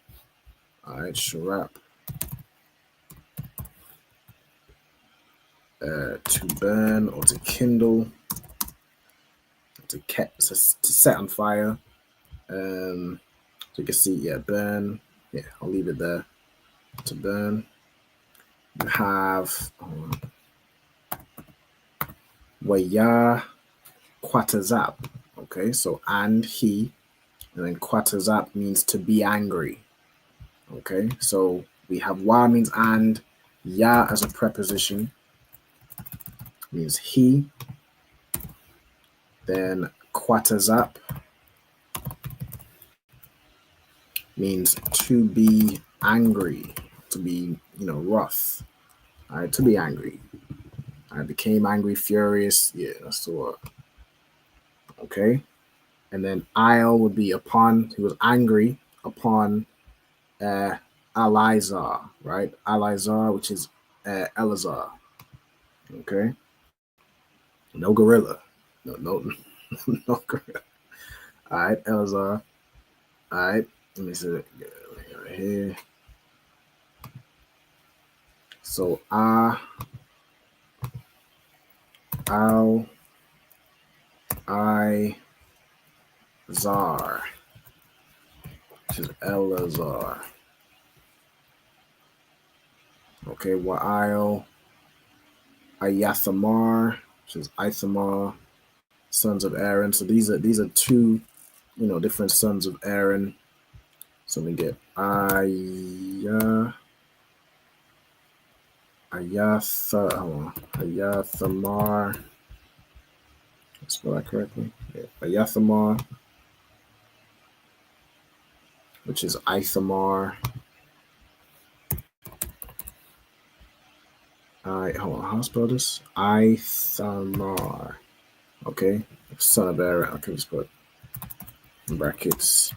All right, Sharap. To burn or to kindle, to set on fire. So you can see, yeah, burn. Yeah, I'll leave it there. To burn. You have Waya Quatazap. Okay, so and he, and then Quatazap means to be angry. Okay, so we have Wa means and, Ya as a preposition means he. Then Quatazap means to be angry, to be, wrath. All right, to be angry. I became angry, furious. Yeah, that's the word. Okay. And then I'll would be upon, he was angry upon Elizar, right? Elizar, which is Elazar. Okay. No gorilla. No no gorilla. All right, Elazar. All right. Let me see it right here. So Al, I, Zar, which is Elazar. Okay, Wa'il, Ayathamar, which is Ithamar, sons of Aaron. So these are two, different sons of Aaron. So we get Ayathamar. Spell that correctly. Yeah. Ayathamar, which is Ithamar. Hold on, how to spell this? Ithamar. Okay, son of Aaron. Okay, let's put in brackets.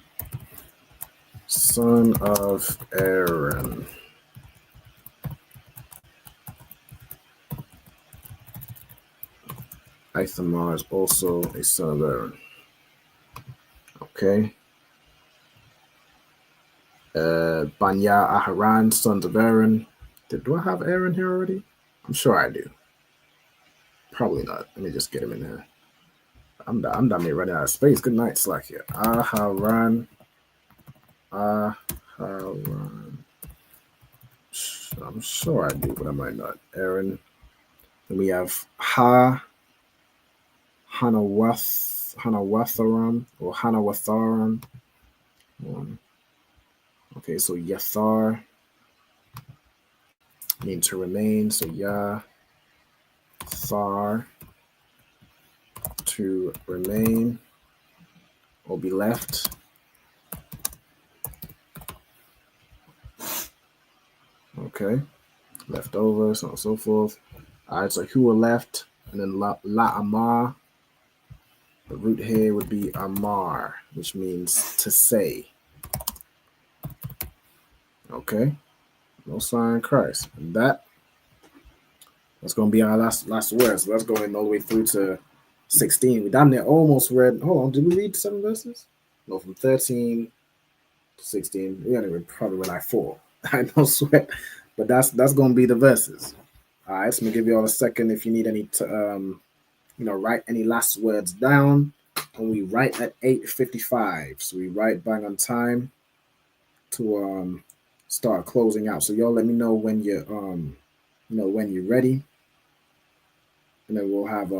Son of Aaron. Ithamar is also a son of Aaron. Okay. Banya, Aharon, sons of Aaron. Do I have Aaron here already? I'm sure I do. Probably not. Let me just get him in here. I'm done here running out of space. Good night, Slack here. Aharon. Aharon. I'm sure I do, but I might not. Aaron. Then we have Hanawatharam or Hanawatharam. Okay, so Yathar means to remain. So Yathar, to remain or be left. Okay, left over, so on and so forth. All right, so who are left? And then La Amar. The root here would be Amar, which means to say. Okay, no sign of Christ. And that's going to be our last word. So let's go in all the way through to 16. We damn near almost read. Hold on, did we read 7 verses? No, from 13 to 16. We only read probably like 4. I don't sweat, but that's going to be the verses. All right, so I'm gonna give you all a second if you need any write any last words down. And we write at 8:55, so we write bang on time to start closing out. So y'all let me know when you're when you're ready, and then we'll have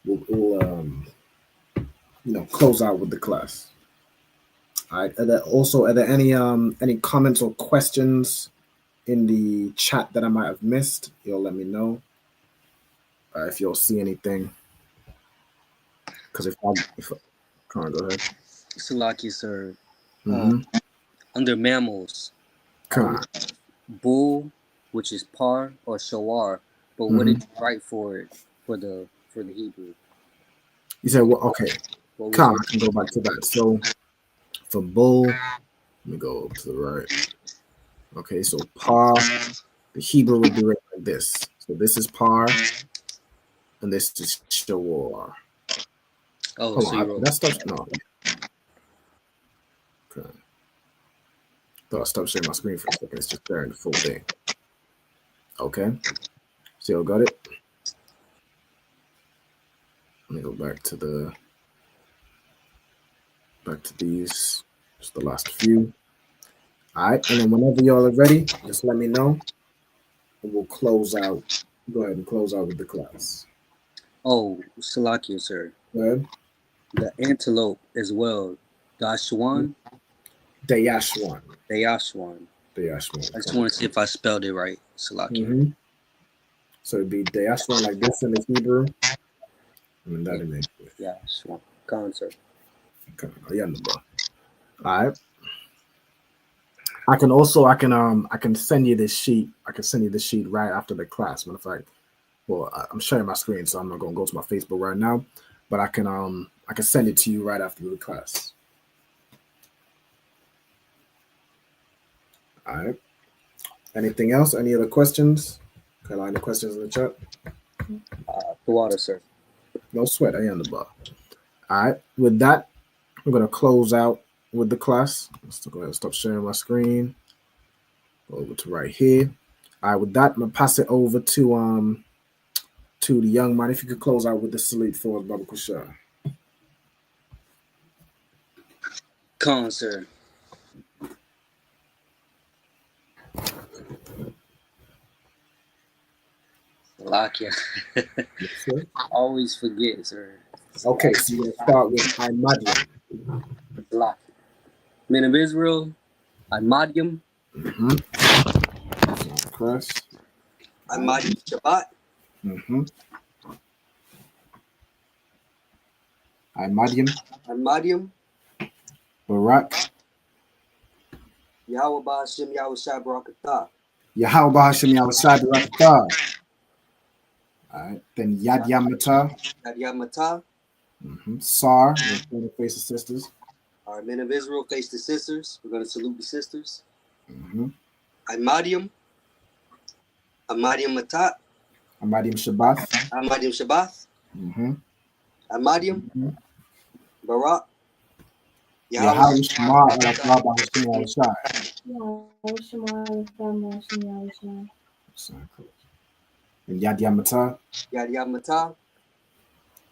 we'll close out with the class. All right. Are there any comments or questions in the chat that I might have missed? You'll let me know if you'll see anything. Because if I can't go ahead. Salaki, sir. Mm-hmm. Under mammals, bull, which is par or shawar, but what did you write for it for the Hebrew? You said what? Okay. I can go back to that. So for bull, let me go to the right. Okay, so par, the Hebrew would be written like this. So this is par, and this is shawar. Oh, so that stuff. No. Okay. Thought I stopped sharing my screen for a second. It's just sharing the full thing. Okay. Still got it. Let me go back to these. Just the last few. All right, and then whenever y'all are ready, just let me know, and we'll close out. Go ahead and close out with the class. Oh, Salakia, sir. Go ahead. The antelope as well. Dashwan. Dayashwan. I just want to see if I spelled it right, Salakia. Mm-hmm. So it'd be Dayashwan like this in the Hebrew. And that in English. Yeah, Shwan. Concert. All right. I can send you this sheet. I can send you this sheet right after the class. Matter of fact, I'm sharing my screen, so I'm not gonna go to my Facebook right now. But I can send it to you right after the class. All right. Anything else? Any other questions? Any questions in the chat? The water, sir. No sweat. I am the bar. All right. With that, we're gonna close out with the class. Let's go ahead and stop sharing my screen. Go over to right here. All right. With that, I'm gonna pass it over to the young man. If you could close out with the salute for us, Baba Kushar. Concert. Salakia. Always forget, sir. Okay, so you're gonna start with Imadium. Salakia. Men of Israel, Imadium. Mm-hmm. Imadium Shabbat. Mm-hmm. Imadium. Barak. Yahweh Ba'ashem Yahweh Shai Barakatah. Yahweh Ba'ashem Yahweh Shai Barakatah. All right. Then Yad Yamata. Mm-hmm. Sar. We're going to face the sisters. All right, men of Israel, face the sisters. We're going to salute the sisters. Mm-hmm. Imadium Matat. Imadium Shabbat. Mm-hmm. Imadium. Mm-hmm. Barak. Yahweh Shema Elakaba Hashem Yahushai. Yahweh Shema Elakaba Hashem Yahushai. And Yad Yamata. Yad Yamata.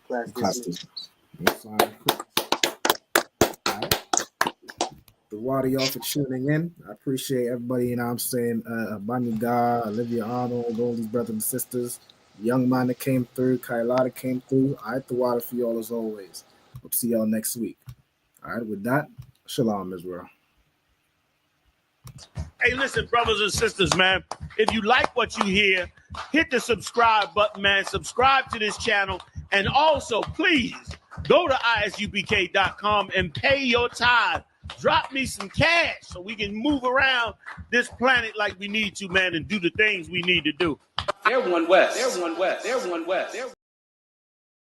Class dismissed. The water y'all for tuning in. I appreciate everybody, you know what I'm saying, Banyuga, Olivia Arnold, all these brothers and sisters, Young Man that came through, Kailata came through. I had the water for y'all as always. Hope to see y'all next week. All right, with that, Shalom, Israel. Hey, listen, brothers and sisters, man, if you like what you hear, hit the subscribe button, man. Subscribe to this channel. And also, please, go to ISUPK.com and pay your tithe. Drop me some cash so we can move around this planet like we need to, man, and do the things we need to do. They're one West. They're one West. They're one West.